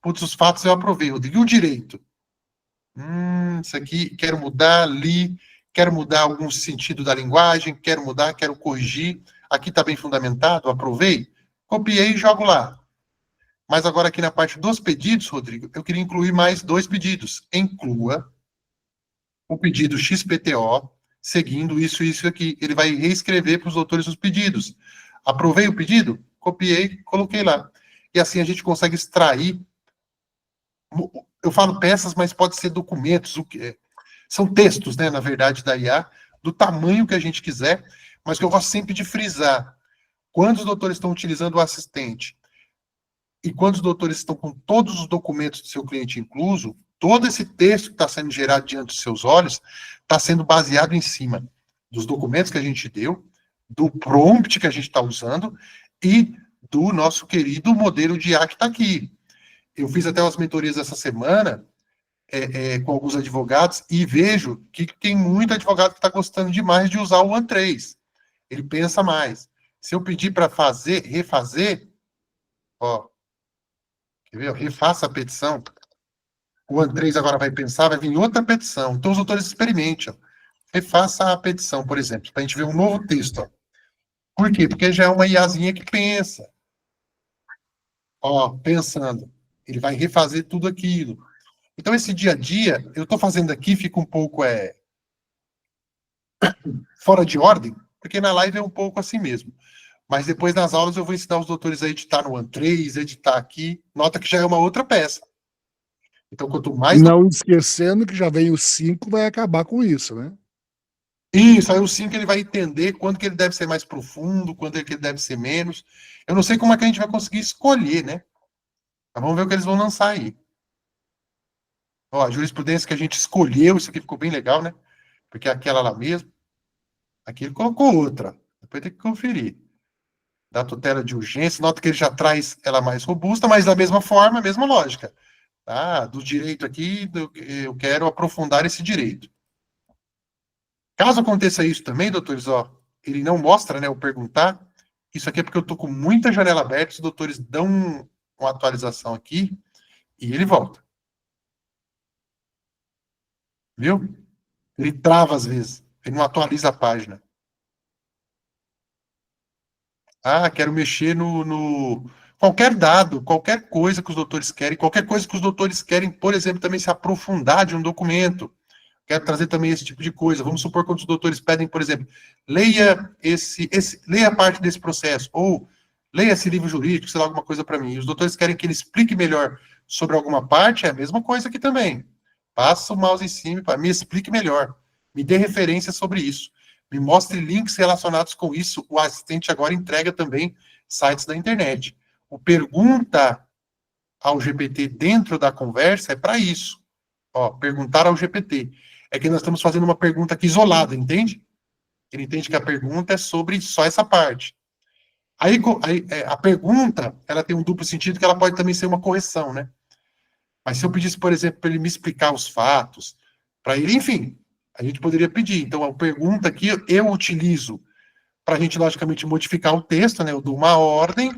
Putz, os fatos eu aprovei, Rodrigo. E o direito? Isso aqui, quero mudar, quero mudar algum sentido da linguagem, quero mudar, quero corrigir. Aqui está bem fundamentado, aprovei, copiei e jogo lá. Mas agora aqui na parte dos pedidos, Rodrigo, eu queria incluir mais 2 pedidos. Inclua o pedido XPTO, seguindo isso e isso aqui. Ele vai reescrever para os autores os pedidos. Aprovei o pedido? Copiei, coloquei lá. E assim a gente consegue extrair. Eu falo peças, mas pode ser documentos, são textos, né, na verdade, da IA, do tamanho que a gente quiser, mas que eu gosto sempre de frisar. Quando os doutores estão utilizando o assistente e quando os doutores estão com todos os documentos do seu cliente incluso, todo esse texto que está sendo gerado diante dos seus olhos está sendo baseado em cima dos documentos que a gente deu, do prompt que a gente está usando e do nosso querido modelo de IA que está aqui. Eu fiz até umas mentorias essa semana com alguns advogados e vejo que tem muito advogado que está gostando demais de usar o ONE3. Ele pensa mais. Se eu pedir para refazer, ó, quer ver? Refaça a petição. O ONE3 agora vai pensar, vai vir outra petição. Então os autores experimentem. Ó. Refaça a petição, por exemplo, para a gente ver um novo texto. Ó. Por quê? Porque já é uma IAzinha que pensa. Ó, pensando. Ele vai refazer tudo aquilo. Então, esse dia a dia, eu estou fazendo aqui, fica um pouco fora de ordem, porque na live é um pouco assim mesmo. Mas depois nas aulas eu vou ensinar os doutores a editar no ONE3, editar aqui. Nota que já é uma outra peça. Então, quanto mais... Não esquecendo que já vem o 5, vai acabar com isso, né? Isso, aí o 5 ele vai entender quando que ele deve ser mais profundo, quando que ele deve ser menos. Eu não sei como é que a gente vai conseguir escolher, né? Mas vamos ver o que eles vão lançar aí. Ó, a jurisprudência que a gente escolheu, isso aqui ficou bem legal, né? Porque é aquela lá mesmo. Aqui ele colocou outra. Depois tem que conferir. Da tutela de urgência, nota que ele já traz ela mais robusta, mas da mesma forma, a mesma lógica. Tá? Do direito aqui, eu quero aprofundar esse direito. Caso aconteça isso também, doutores, ó, ele não mostra, né, o perguntar. Isso aqui é porque eu tô com muita janela aberta, os doutores dão uma atualização aqui e ele volta. Viu? Ele trava às vezes. Ele não atualiza a página. Ah, quero mexer no... Qualquer dado, qualquer coisa que os doutores querem, qualquer coisa que os doutores querem, por exemplo, também se aprofundar de um documento. Quero trazer também esse tipo de coisa. Vamos supor que os doutores pedem, por exemplo, leia leia a parte desse processo, ou leia esse livro jurídico, sei lá, alguma coisa para mim. E os doutores querem que ele explique melhor sobre alguma parte, é a mesma coisa aqui também. Passa o mouse em cima, me explique melhor. Me dê referência sobre isso. Me mostre links relacionados com isso. O assistente agora entrega também sites da internet. O pergunta ao GPT dentro da conversa é para isso. Ó, perguntar ao GPT. É que nós estamos fazendo uma pergunta aqui isolada, entende? Ele entende que a pergunta é sobre só essa parte. Aí, a pergunta, ela tem um duplo sentido, que ela pode também ser uma correção, né? Mas se eu pedisse, por exemplo, para ele me explicar os fatos, para ele, enfim, a gente poderia pedir. Então, a pergunta aqui eu utilizo para a gente, logicamente, modificar o texto, né? Eu dou uma ordem,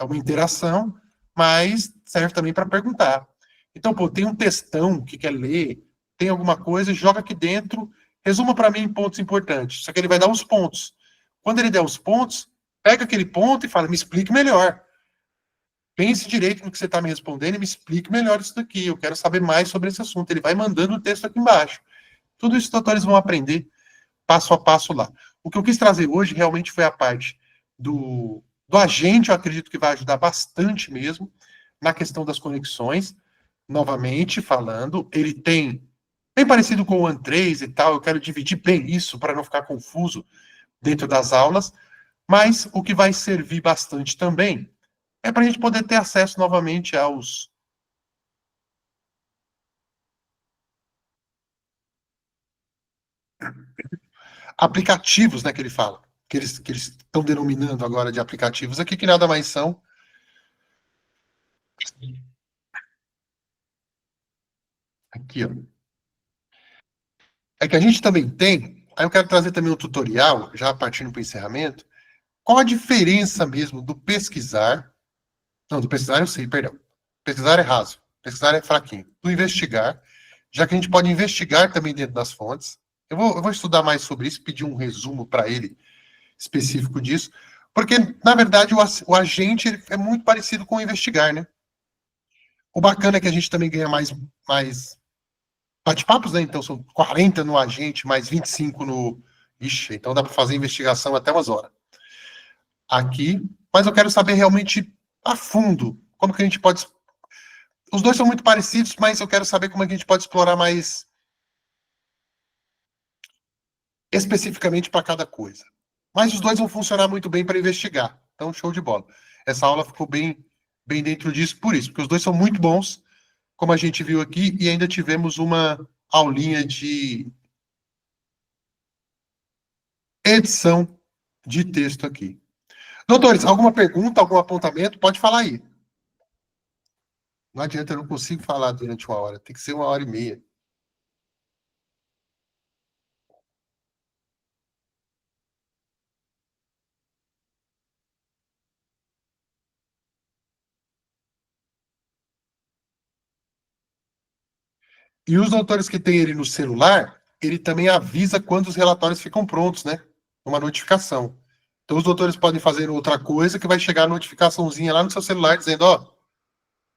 é uma interação, mas serve também para perguntar. Então, pô, tem um textão que quer ler, tem alguma coisa, joga aqui dentro, resuma para mim em pontos importantes. Só que ele vai dar os pontos. Quando ele der os pontos, pega aquele ponto e fala, me explique melhor. Pense direito no que você está me respondendo e me explique melhor isso daqui. Eu quero saber mais sobre esse assunto. Ele vai mandando o texto aqui embaixo. Tudo isso os doutores vão aprender passo a passo lá. O que eu quis trazer hoje realmente foi a parte do agente, eu acredito que vai ajudar bastante mesmo na questão das conexões. Novamente falando, ele tem, bem parecido com o ONE3 e tal, eu quero dividir bem isso para não ficar confuso dentro das aulas, mas o que vai servir bastante também é para a gente poder ter acesso novamente aos aplicativos, né, que ele fala, que eles estão denominando agora de aplicativos aqui, que nada mais são. Aqui, ó. É que a gente também tem, aí eu quero trazer também um tutorial, já partindo para o encerramento, qual a diferença mesmo do pesquisar, não, do pesquisar eu sei, perdão, pesquisar é raso, pesquisar é fraquinho, do investigar, já que a gente pode investigar também dentro das fontes. Eu vou estudar mais sobre isso, pedir um resumo para ele específico disso, porque, na verdade, o agente ele é muito parecido com o investigar, né? O bacana é que a gente também ganha mais bate-papos, né? Então, são 40 no agente, mais 25 no... Ixi, então dá para fazer investigação até umas horas. Aqui, mas eu quero saber realmente a fundo como que a gente pode... Os dois são muito parecidos, mas eu quero saber como é que a gente pode explorar mais especificamente para cada coisa. Mas os dois vão funcionar muito bem para investigar. Então, show de bola. Essa aula ficou bem dentro disso, por isso, porque os dois são muito bons, como a gente viu aqui, e ainda tivemos uma aulinha de edição de texto aqui. Doutores, alguma pergunta, algum apontamento? Pode falar aí. Não adianta, eu não consigo falar durante uma hora, tem que ser 1h30. E os doutores que têm ele no celular, ele também avisa quando os relatórios ficam prontos, né? Uma notificação. Então os doutores podem fazer outra coisa que vai chegar a notificaçãozinha lá no seu celular dizendo, ó,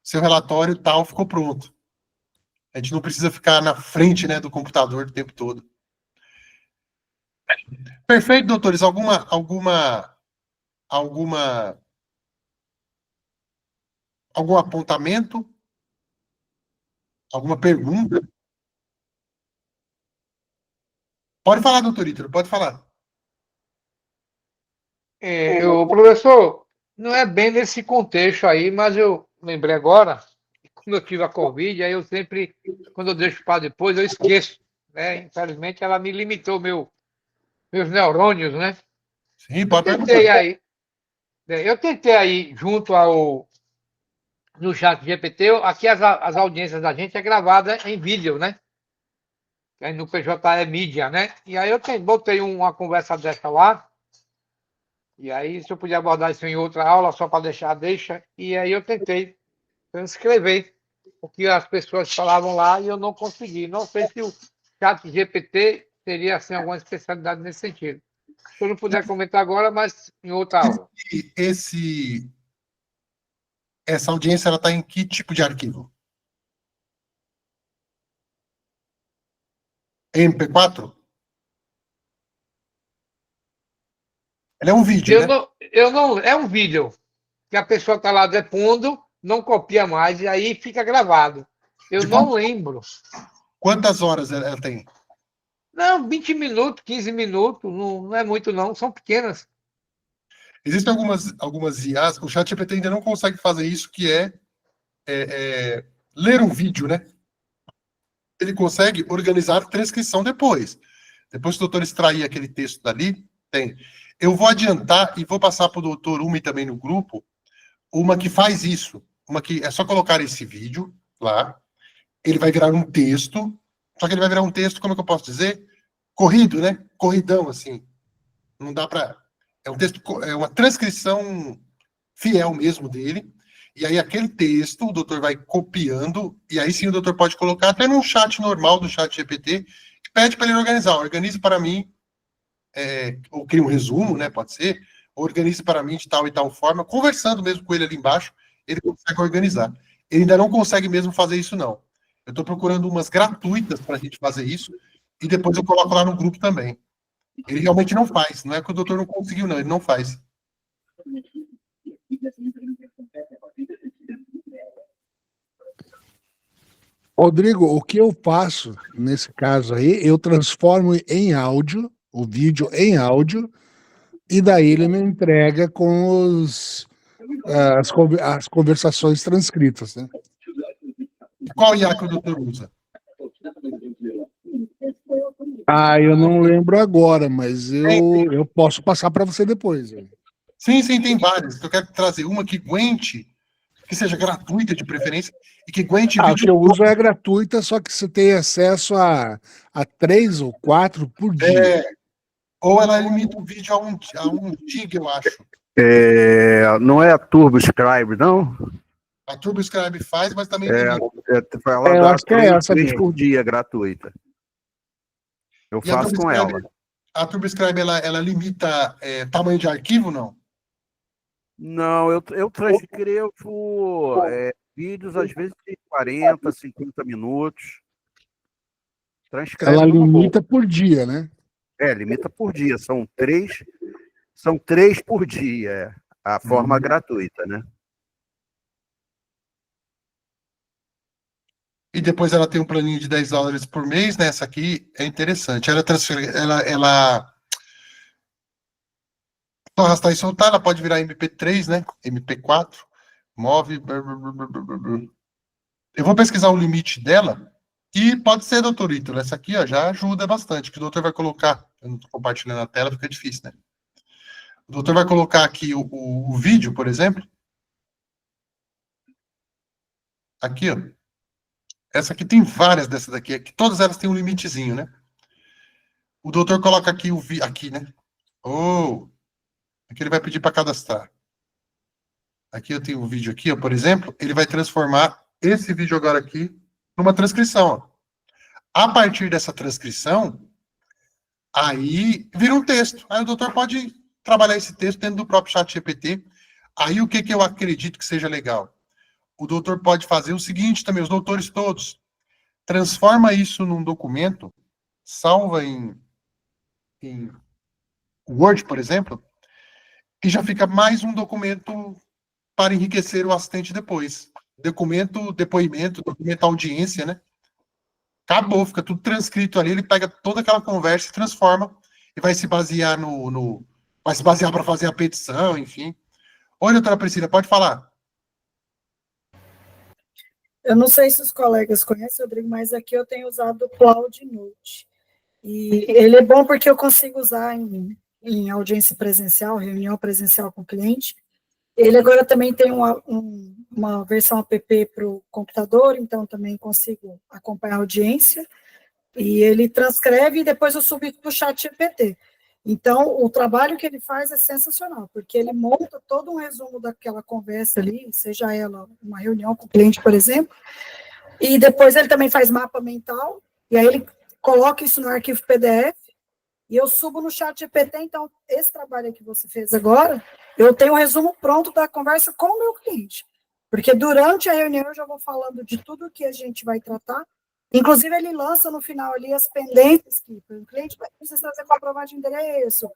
seu relatório tal ficou pronto. A gente não precisa ficar na frente, né, do computador o tempo todo. Perfeito, doutores. Algum apontamento? Alguma pergunta? Pode falar, doutor Ítalo, pode falar. O professor, não é bem nesse contexto aí, mas eu lembrei agora, quando eu tive a Covid, aí eu sempre, quando eu deixo para depois, eu esqueço, né? Infelizmente, ela me limitou meus neurônios, né? Sim, pode Tentei perguntar. aí, eu tentei aí, no chat GPT, aqui as audiências da gente é gravada em vídeo, né? Aí no PJE Mídia, né? E aí eu botei uma conversa dessa lá, e aí se eu puder abordar isso em outra aula, só para deixa, e aí eu tentei transcrever o que as pessoas falavam lá e eu não consegui. Não sei se o chat GPT teria assim, alguma especialidade nesse sentido. Se eu não puder comentar agora, mas em outra aula. Essa audiência ela está em que tipo de arquivo? MP4? Ela é um vídeo, né? É um vídeo que a pessoa está lá depondo, não copia mais e aí fica gravado. Eu De não lembro. quantas horas ela tem? Não, 20 minutos, 15 minutos, não é muito não, são pequenas. Existem algumas IAs, o ChatGPT ainda não consegue fazer isso, que ler um vídeo, né? Ele consegue organizar transcrição depois. Depois que o doutor extrair aquele texto dali, tem. Eu vou adiantar e vou passar para o doutor Umi também no grupo, uma que faz isso. Uma que é só colocar esse vídeo lá, ele vai virar um texto, só que ele vai virar um texto, como é que eu posso dizer? Corrido, né? Corridão, assim. Não dá para... É um texto, é uma transcrição fiel mesmo dele, e aí aquele texto o doutor vai copiando, e aí sim o doutor pode colocar até num chat normal do chat GPT, e pede para ele organizar. Organize para mim, ou cria um resumo, né? Pode ser. Organize para mim de tal e tal forma, conversando mesmo com ele ali embaixo, ele consegue organizar. Ele ainda não consegue mesmo fazer isso, não. Eu estou procurando umas gratuitas para a gente fazer isso, e depois eu coloco lá no grupo também. Ele realmente não faz, não é que o doutor não conseguiu, não, ele não faz. Rodrigo, o que eu faço nesse caso aí, eu transformo em áudio, o vídeo em áudio, e daí ele me entrega com as conversações transcritas, né? Qual IA que o doutor usa? Ah, eu não lembro agora, mas eu posso passar para você depois. Né? Sim, tem várias. Eu quero trazer uma que aguente, que seja gratuita de preferência, e que aguente A vídeo. que eu uso é gratuita, só que você tem acesso a 3 ou 4 por dia. Ou ela limita o vídeo a um gig, eu acho. Não é a TurboScribe, não? A TurboScribe faz, mas também limita. Ela eu dá acho que é essa 3 mesmo. por dia, gratuita. Eu E a faço com ela. A TurboScribe, ela limita tamanho de arquivo, não? Não, eu transcrevo vídeos, às vezes, de 40, 50 minutos. Transcreve Ela numa boa. limita por dia, né? Limita por dia. São três por dia, a forma gratuita, né? E depois ela tem um planinho de $10 por mês, né? Essa aqui é interessante. Ela só arrastar e soltar, ela pode virar MP3, né? MP4, move. Eu vou pesquisar o limite dela. E pode ser, doutor Ítalo. Essa aqui ó, já ajuda bastante, que o doutor vai colocar. Eu não estou compartilhando a tela, fica difícil, né? O doutor vai colocar aqui o vídeo, por exemplo. Aqui, ó. Essa aqui tem várias dessas daqui, que todas elas têm um limitezinho, né? O doutor coloca aqui aqui, né? Aqui ele vai pedir para cadastrar. Aqui eu tenho um vídeo aqui, ó, por exemplo, ele vai transformar esse vídeo agora aqui numa transcrição. Ó. A partir dessa transcrição, aí vira um texto. Aí o doutor pode trabalhar esse texto dentro do próprio chat GPT. Aí o que eu acredito que seja legal? O doutor pode fazer o seguinte também, os doutores todos, transforma isso num documento, salva em Word, por exemplo, e já fica mais um documento para enriquecer o assistente depois. Depoimento, documento audiência, né? Acabou, fica tudo transcrito ali, ele pega toda aquela conversa e transforma e vai se basear vai se basear para fazer a petição, enfim. Oi, doutora Priscila, pode falar. Eu não sei se os colegas conhecem, Rodrigo, mas aqui eu tenho usado o Cloud Note. E ele é bom porque eu consigo usar em audiência presencial, reunião presencial com o cliente. Ele agora também tem uma versão app para o computador, então também consigo acompanhar a audiência. E ele transcreve e depois eu subo para o chat GPT. Então, o trabalho que ele faz é sensacional, porque ele monta todo um resumo daquela conversa ali, seja ela uma reunião com o cliente, por exemplo, e depois ele também faz mapa mental, e aí ele coloca isso no arquivo PDF, e eu subo no chat GPT. Então, esse trabalho que você fez agora, eu tenho um resumo pronto da conversa com o meu cliente, porque durante a reunião eu já vou falando de tudo que a gente vai tratar. Inclusive, ele lança no final ali as pendências que o cliente vai precisar trazer comprovante de endereço.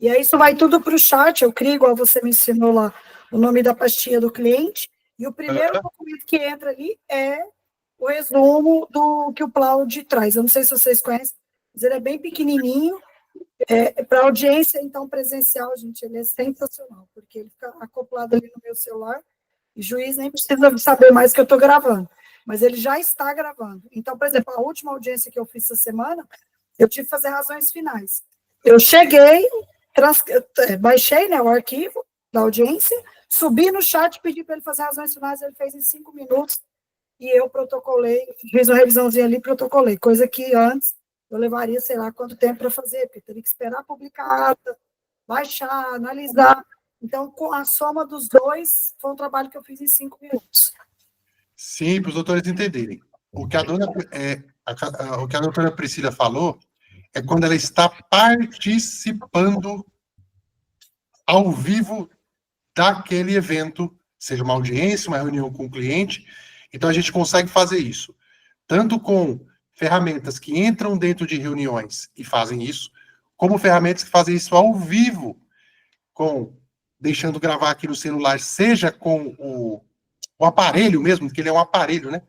E aí isso vai tudo para o chat, eu crio, igual você me ensinou lá, o nome da pastinha do cliente, e o primeiro documento que entra ali é o resumo do que o Cloud traz. Eu não sei se vocês conhecem, mas ele é bem pequenininho. Para audiência, então, presencial, gente, ele é sensacional, porque ele fica acoplado ali no meu celular, e o juiz nem precisa saber mais que eu estou gravando. Mas ele já está gravando. Então, por exemplo, a última audiência que eu fiz essa semana, Eu tive que fazer razões finais. Eu cheguei, baixei, né, o arquivo da audiência, subi no chat, pedi para ele fazer razões finais, ele fez em 5 minutos, e eu protocolei, fiz uma revisãozinha ali, protocolei, coisa que antes eu levaria, sei lá, quanto tempo para fazer, porque teria que esperar publicar a ata, baixar, analisar. Então, com a soma dos dois, foi um trabalho que eu fiz em 5 minutos. Sim, para os doutores entenderem. O que a doutora Priscila falou é quando ela está participando ao vivo daquele evento, seja uma audiência, uma reunião com o cliente. Então, a gente consegue fazer isso, tanto com ferramentas que entram dentro de reuniões e fazem isso, como ferramentas que fazem isso ao vivo, deixando gravar aqui no celular, seja com o aparelho mesmo, que ele é um aparelho, né?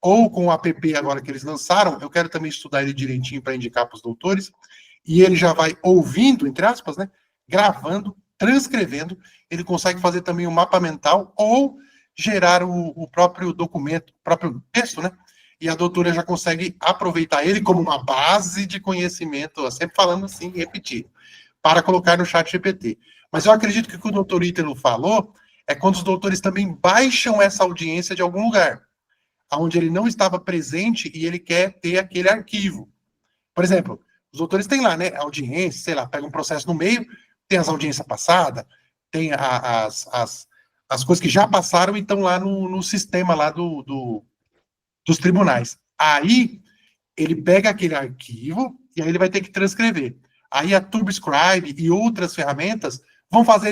Ou com o app agora que eles lançaram. Eu quero também estudar ele direitinho para indicar para os doutores, e ele já vai ouvindo, entre aspas, né? Gravando, transcrevendo, ele consegue fazer também um mapa mental ou gerar o próprio documento, o próprio texto, né? E a doutora já consegue aproveitar ele como uma base de conhecimento, sempre falando assim, repetir, para colocar no chat GPT. Mas eu acredito que o que o doutor Ítalo falou é quando os doutores também baixam essa audiência de algum lugar, onde ele não estava presente e ele quer ter aquele arquivo. Por exemplo, os doutores têm lá, né, audiência, sei lá, pega um processo no meio, tem as audiências passadas, tem as coisas que já passaram e estão lá no sistema lá dos tribunais. Aí, ele pega aquele arquivo e aí ele vai ter que transcrever. Aí a TurboScribe e outras ferramentas vão fazer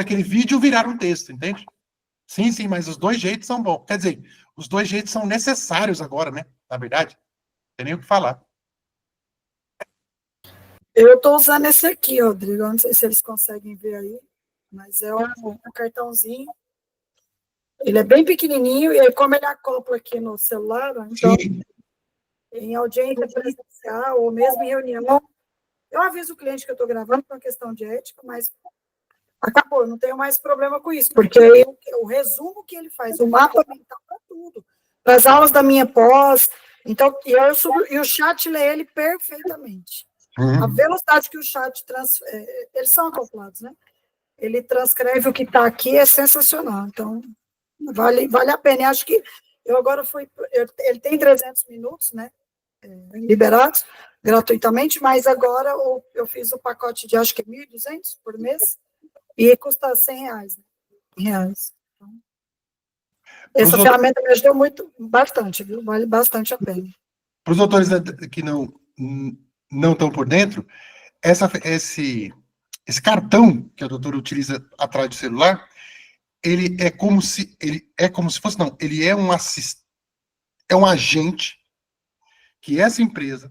aquele vídeo virar um texto, entende? Sim, mas os dois jeitos são bons. Quer dizer, os dois jeitos são necessários agora, né? Na verdade, não tem nem o que falar. Eu estou usando esse aqui, Rodrigo. Não sei se eles conseguem ver aí, mas é um cartãozinho. Ele é bem pequenininho, e aí, como ele acopla aqui no celular, então, Sim. em audiência presencial ou mesmo em reunião, eu aviso o cliente que eu estou gravando por uma questão de ética, mas acabou, não tenho mais problema com isso, porque o resumo que ele faz, o mapa mental para tudo, para as aulas da minha pós, então, e o chat lê ele perfeitamente. A velocidade que o chat eles são acoplados, né? Ele transcreve o que está aqui, é sensacional. Então, vale a pena. Eu acho que eu agora ele tem 300 minutos, né? Liberados gratuitamente, mas agora eu fiz o pacote de, acho que é 1.200 por mês, e custa R$100, né? Reais. Então, essa ferramenta me ajudou bastante, viu? Vale bastante a pena. Para os doutores que não estão por dentro, esse cartão que a doutora utiliza atrás do celular, ele é como se fosse, não, ele é um agente que essa empresa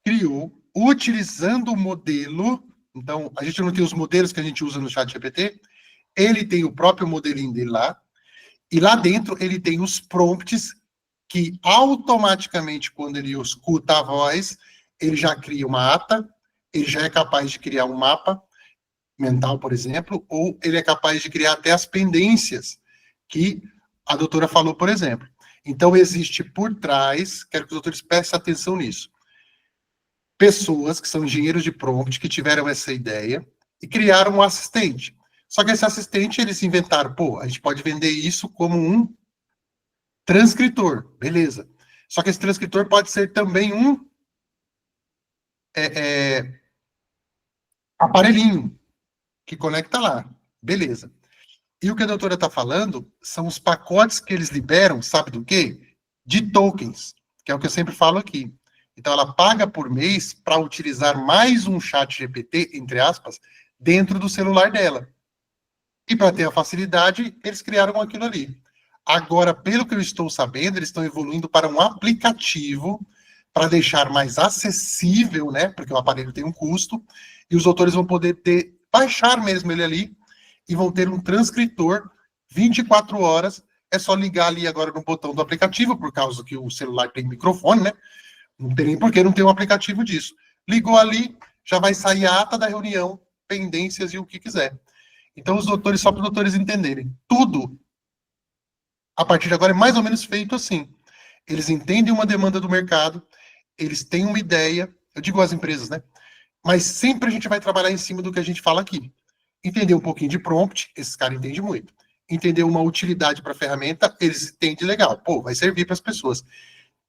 criou utilizando o modelo. Então, a gente não tem os modelos que a gente usa no ChatGPT, ele tem o próprio modelinho dele lá, e lá dentro ele tem os prompts que automaticamente, quando ele escuta a voz, ele já cria uma ata, ele já é capaz de criar um mapa mental, por exemplo, ou ele é capaz de criar até as pendências que a doutora falou, por exemplo. Então, existe por trás, quero que os doutores prestem atenção nisso, pessoas que são engenheiros de prompt, que tiveram essa ideia e criaram um assistente. Só que esse assistente, eles inventaram, a gente pode vender isso como um transcritor, beleza. Só que esse transcritor pode ser também um aparelhinho que conecta lá, beleza. E o que a doutora está falando são os pacotes que eles liberam, sabe do quê? De tokens, que é o que eu sempre falo aqui. Então, ela paga por mês para utilizar mais um chat GPT, entre aspas, dentro do celular dela. E para ter a facilidade, eles criaram aquilo ali. Agora, pelo que eu estou sabendo, eles estão evoluindo para um aplicativo para deixar mais acessível, né? Porque o aparelho tem um custo, e os doutores vão poder baixar mesmo ele ali, e vão ter um transcritor 24 horas. É só ligar ali agora no botão do aplicativo, por causa que o celular tem microfone, né? Não tem nem por que não ter um aplicativo disso. Ligou ali, já vai sair a ata da reunião, pendências e o que quiser. Então, os doutores, só para os doutores entenderem, tudo, a partir de agora, é mais ou menos feito assim. eles entendem uma demanda do mercado, eles têm uma ideia, eu digo as empresas, né? Mas sempre a gente vai trabalhar em cima do que a gente fala aqui. Entender um pouquinho de prompt, esses caras entendem muito. Entender uma utilidade para a ferramenta, eles entendem legal. Pô, vai servir para as pessoas.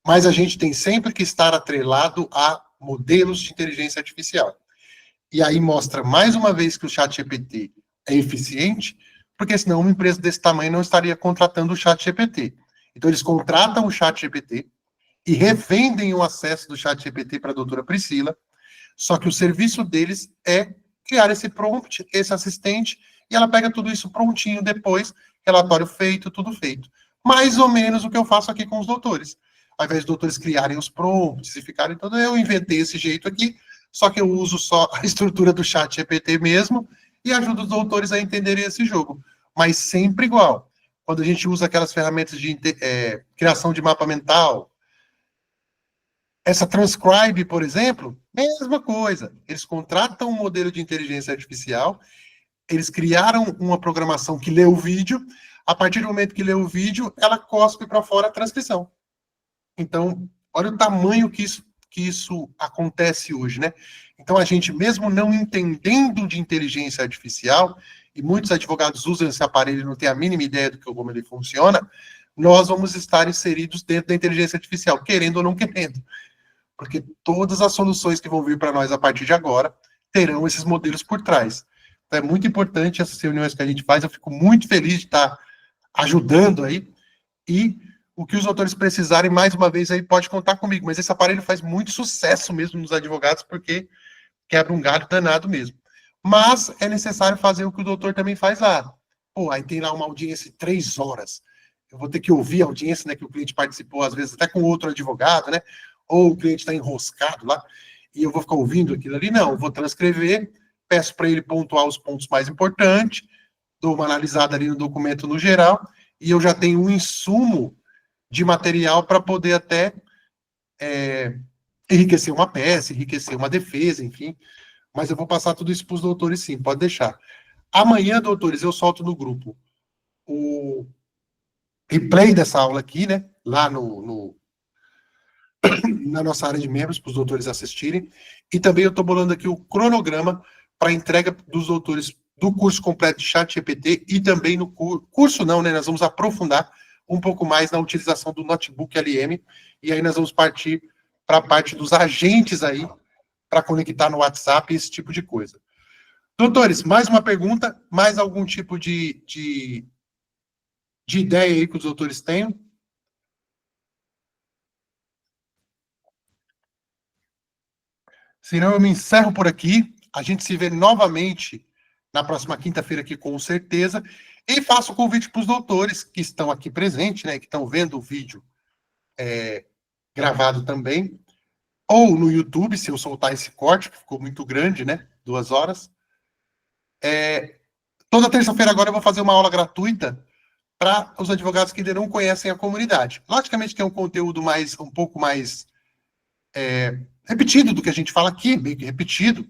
Mas a gente tem sempre que estar atrelado a modelos de inteligência artificial. E aí mostra mais uma vez que o ChatGPT é eficiente, porque senão uma empresa desse tamanho não estaria contratando o ChatGPT. Então eles contratam o ChatGPT e revendem o acesso do ChatGPT para a doutora Priscila, só que o serviço deles é criar esse prompt, esse assistente, e ela pega tudo isso prontinho depois, relatório feito, tudo feito. Mais ou menos o que eu faço aqui com os doutores. Ao invés dos doutores criarem os prompts e ficarem todo, eu inventei esse jeito aqui, só que eu uso só a estrutura do ChatGPT mesmo e ajudo os doutores a entenderem esse jogo. Mas sempre igual. Quando a gente usa aquelas ferramentas de criação de mapa mental, essa Transcribe, por exemplo, mesma coisa. Eles contratam um modelo de inteligência artificial, eles criaram uma programação que lê o vídeo, a partir do momento que lê o vídeo, ela cospe para fora a transcrição. Então, olha o tamanho que isso acontece hoje, né? Então, a gente, mesmo não entendendo de inteligência artificial, e muitos advogados usam esse aparelho e não têm a mínima ideia do como ele funciona, nós vamos estar inseridos dentro da inteligência artificial, querendo ou não querendo. Porque todas as soluções que vão vir para nós a partir de agora terão esses modelos por trás. Então, é muito importante essas reuniões que a gente faz, eu fico muito feliz de estar ajudando aí, e o que os autores precisarem, mais uma vez, aí pode contar comigo, mas esse aparelho faz muito sucesso mesmo nos advogados, porque quebra um galho danado mesmo. Mas é necessário fazer o que o doutor também faz lá. Pô, aí tem lá uma audiência de 3 horas, eu vou ter que ouvir a audiência, né, que o cliente participou, às vezes até com outro advogado, né, ou o cliente está enroscado lá, e eu vou ficar ouvindo aquilo ali. Não, eu vou transcrever, peço para ele pontuar os pontos mais importantes, dou uma analisada ali no documento no geral, e eu já tenho um insumo de material para poder até enriquecer uma peça, enriquecer uma defesa, enfim. Mas eu vou passar tudo isso para os doutores, sim, pode deixar. Amanhã, doutores, eu solto no grupo o replay dessa aula aqui, né, lá na nossa área de membros, para os doutores assistirem, e também eu estou bolando aqui o cronograma para entrega dos doutores do curso completo de ChatGPT e também no curso não, né, nós vamos aprofundar um pouco mais na utilização do notebook LM, e aí nós vamos partir para a parte dos agentes aí, para conectar no WhatsApp, esse tipo de coisa. Doutores, mais uma pergunta, mais algum tipo de ideia aí que os doutores tenham? Senão eu me encerro por aqui. A gente se vê novamente na próxima quinta-feira aqui, com certeza. E faço o convite para os doutores que estão aqui presentes, né, que estão vendo o vídeo gravado também, ou no YouTube, se eu soltar esse corte, que ficou muito grande, né, 2 horas. Toda terça-feira agora eu vou fazer uma aula gratuita para os advogados que ainda não conhecem a comunidade. Logicamente tem um conteúdo um pouco mais repetido do que a gente fala aqui, meio que repetido,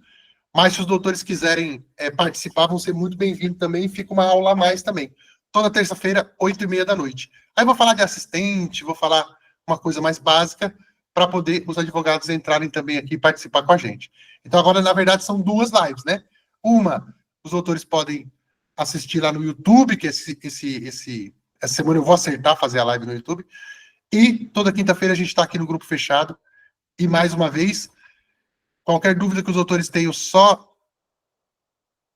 mas se os doutores quiserem participar, vão ser muito bem-vindos também, e fica uma aula a mais também. Toda terça-feira, 8h30 da noite. Aí vou falar de assistente, vou falar uma coisa mais básica, para poder os advogados entrarem também aqui e participar com a gente. Então agora, na verdade, são 2 lives, né? Uma, os doutores podem assistir lá no YouTube, que essa semana eu vou acertar fazer a live no YouTube, e toda quinta-feira a gente está aqui no grupo fechado. E mais uma vez, qualquer dúvida que os doutores tenham, só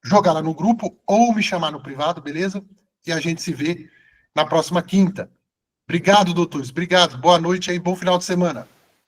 jogar lá no grupo ou me chamar no privado, beleza? E a gente se vê na próxima quinta. Obrigado, doutores. Obrigado. Boa noite aí, bom final de semana.